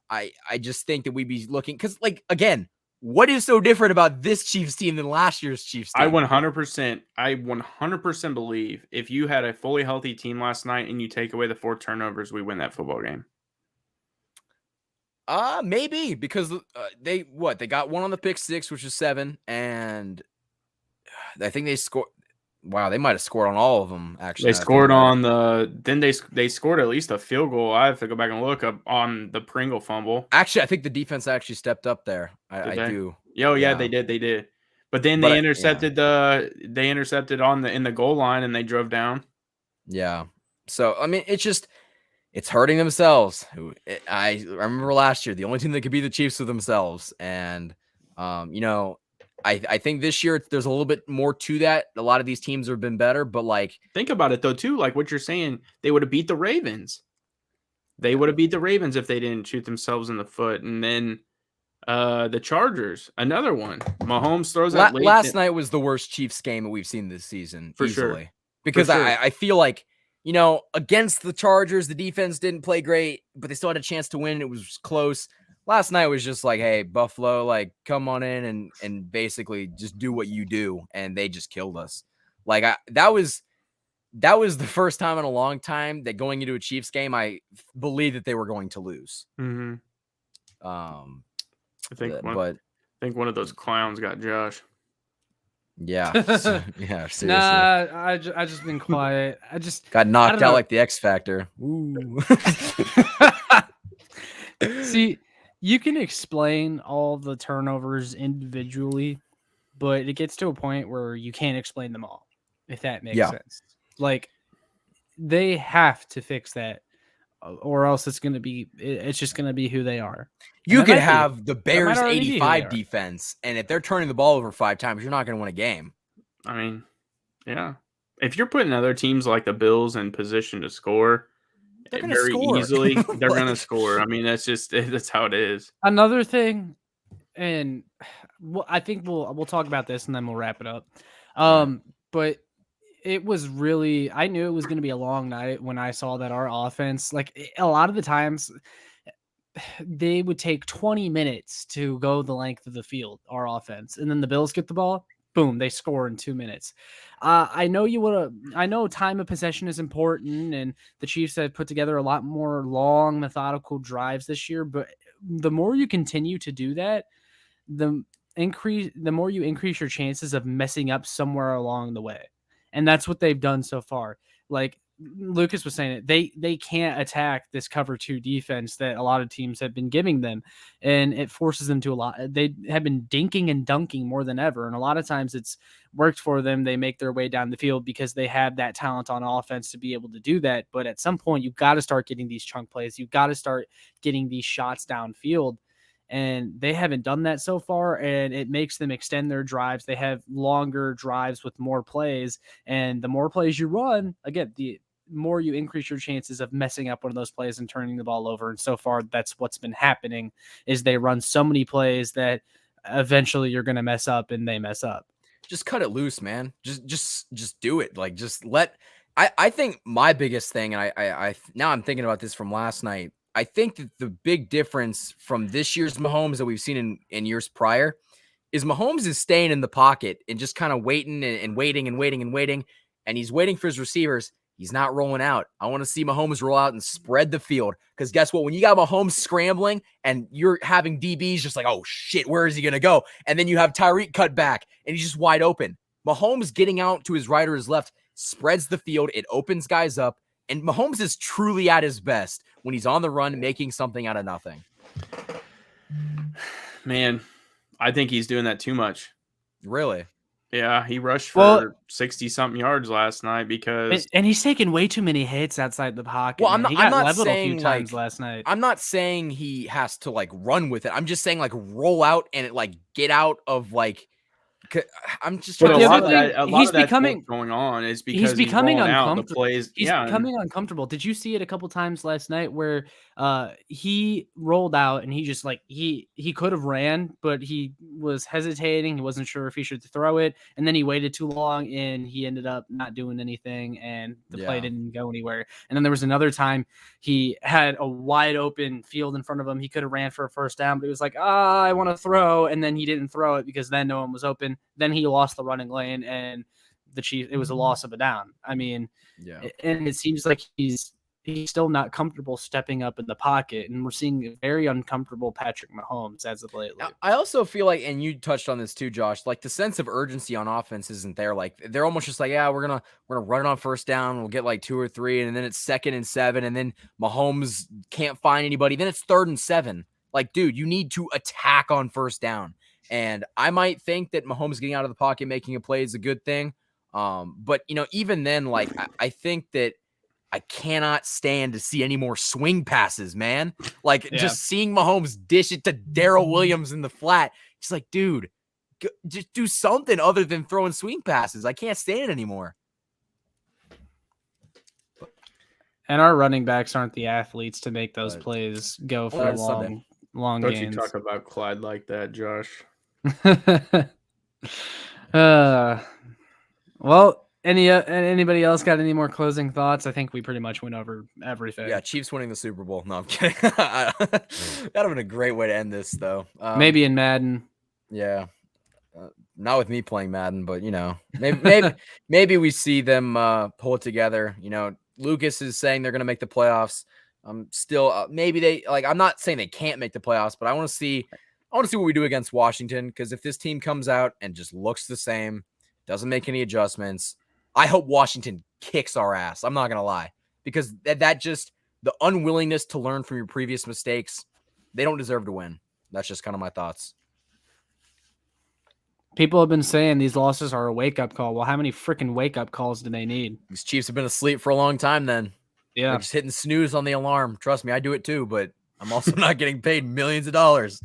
I just think that we'd be looking, because like, again, what is so different about this Chiefs team than last year's Chiefs team? I 100% believe if you had a fully healthy team last night and you take away the 4 turnovers, we win that football game. Maybe, because they got one on the pick 6, which is 7, and I think they scored. Wow, they might have scored on all of them. Actually, they scored on they scored at least a field goal. I have to go back and look up on the Pringle fumble. Actually, I think the defense actually stepped up there. I do. Yeah, they did. But then they intercepted in the goal line and they drove down. Yeah. So I mean, it's hurting themselves. I remember last year, the only team that could be the Chiefs was themselves, and I think this year there's a little bit more to that. A lot of these teams have been better, but like, think about it though too. Like what you're saying, they would have beat the Ravens. They would have beat the Ravens if they didn't shoot themselves in the foot. And then the Chargers, another one. Mahomes throws that late. Last night was the worst Chiefs game that we've seen this season, For easily. sure. Because For sure. I feel like, you know, against the Chargers, the defense didn't play great, but they still had a chance to win. It was close. Last night was just like, hey, Buffalo, like, come on in and basically just do what you do. And they just killed us. Like, that was the first time in a long time that going into a Chiefs game, I believe that they were going to lose. Mm-hmm. I think one of those clowns got Josh. Yeah. Yeah, seriously. Nah, I just been quiet. I just got knocked out like the X Factor. Ooh. See, you can explain all the turnovers individually, but it gets to a point where you can't explain them all, if that makes sense. Like, they have to fix that, or else it's just going to be who they are. You could have the Bears 85 defense, and if they're turning the ball over 5 times, you're not going to win a game. I mean, yeah. If you're putting other teams like the Bills in position to score very easily, they're going to score. I mean, that's how it is. Another thing, and I think we'll talk about this and then we'll wrap it up. But it was really, I knew it was going to be a long night when I saw that our offense, like a lot of the times, they would take 20 minutes to go the length of the field, our offense. And then the Bills get the ball, boom, they score in 2 minutes. I know time of possession is important, and the Chiefs have put together a lot more long, methodical drives this year. But the more you continue to do that, the more you increase your chances of messing up somewhere along the way. And that's what they've done so far. Like Lucas was saying, they can't attack this cover 2 defense that a lot of teams have been giving them, and it forces them to a lot. They have been dinking and dunking more than ever, and a lot of times it's worked for them. They make their way down the field because they have that talent on offense to be able to do that. But at some point, you've got to start getting these chunk plays. You've got to start getting these shots downfield. And they haven't done that so far, and it makes them extend their drives. They have longer drives with more plays, and the more plays you run, again, the more you increase your chances of messing up one of those plays and turning the ball over. And so far, that's what's been happening, is they run so many plays that eventually you're going to mess up, and they mess up. Just cut it loose, man. Just do it. Like, just I think my biggest thing, and I now I'm thinking about this from last night, I think that the big difference from this year's Mahomes that we've seen in years prior is Mahomes is staying in the pocket and just kind of waiting and waiting and waiting and waiting. And he's waiting for his receivers. He's not rolling out. I want to see Mahomes roll out and spread the field. Because guess what? When you got Mahomes scrambling and you're having DBs just like, oh, shit, where is he going to go? And then you have Tyreek cut back and he's just wide open. Mahomes getting out to his right or his left spreads the field. It opens guys up. And Mahomes is truly at his best when he's on the run, making something out of nothing. Man, I think he's doing that too much. Really? Yeah, he rushed for 60-something yards last night because... And he's taking way too many hits outside the pocket. Well, I'm not leveled saying, a few times last night. I'm not saying he has to, like, run with it. I'm just saying, like, roll out and, it, like, get out of, like... I'm just trying to... What's going on is because he's becoming uncomfortable. Out the plays. He's becoming uncomfortable. Did you see it a couple times last night where he rolled out and he just like he could have ran, but he was hesitating. He wasn't sure if he should throw it, and then he waited too long and he ended up not doing anything, and the play didn't go anywhere. And then there was another time he had a wide open field in front of him. He could have ran for a first down, but he was like, I want to throw, and then he didn't throw it because then no one was open. Then he lost the running lane, and the Chiefs, it was a loss of a down. I mean, and it seems like he's still not comfortable stepping up in the pocket, and we're seeing a very uncomfortable Patrick Mahomes as of lately. I also feel like, and you touched on this too, Josh, like the sense of urgency on offense isn't there. Like they're almost just like, we're gonna run it on first down, we'll get like 2 or 3, and then it's 2nd and 7, and then Mahomes can't find anybody, then it's 3rd and 7. Like, dude, you need to attack on first down. And I might think that Mahomes getting out of the pocket, making a play is a good thing. But, you know, even then, like, I think that I cannot stand to see any more swing passes, man. Like, just seeing Mahomes dish it to Darrell Williams in the flat. It's like, dude, just do something other than throwing swing passes. I can't stand it anymore. And our running backs aren't the athletes to make those But- plays go Well, for it's Sunday. long Don't gains. you talk about Clyde like that, Josh. Well, anybody else got any more closing thoughts? I think we pretty much went over everything. Yeah, Chiefs winning the Super Bowl. No, I'm kidding. That'd have been a great way to end this, though. Maybe in Madden. Yeah. Not with me playing Madden, but maybe we see them pull it together. Lucas is saying they're going to make the playoffs. Still, maybe they I'm not saying they can't make the playoffs, but I want to see what we do against Washington, because if this team comes out and just looks the same, doesn't make any adjustments, I hope Washington kicks our ass. I'm not going to lie, because that just the unwillingness to learn from your previous mistakes, they don't deserve to win. That's just kind of my thoughts. People have been saying these losses are a wake-up call. Well, how many freaking wake-up calls do they need? These Chiefs have been asleep for a long time then. Yeah. They're just hitting snooze on the alarm. Trust me, I do it too, but I'm also not getting paid millions of dollars.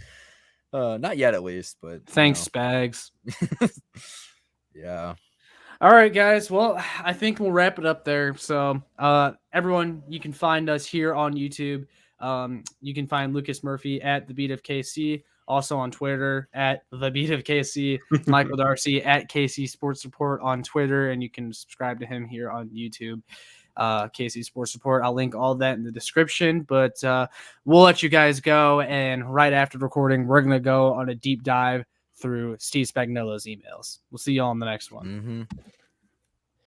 Not yet, at least, but thanks, Spags. Yeah. All right, guys. Well, I think we'll wrap it up there. So, everyone, you can find us here on YouTube. You can find Lucas Murphy at The Beat of KC, also on Twitter at The Beat of KC, Michael Darcy at KC Sports Report on Twitter, and you can subscribe to him here on YouTube, KC Sports Report. I'll link all that in the description, but we'll let you guys go, and right after the recording, we're going to go on a deep dive through Steve Spagnuolo's emails. We'll see you all on the next one. Mm-hmm.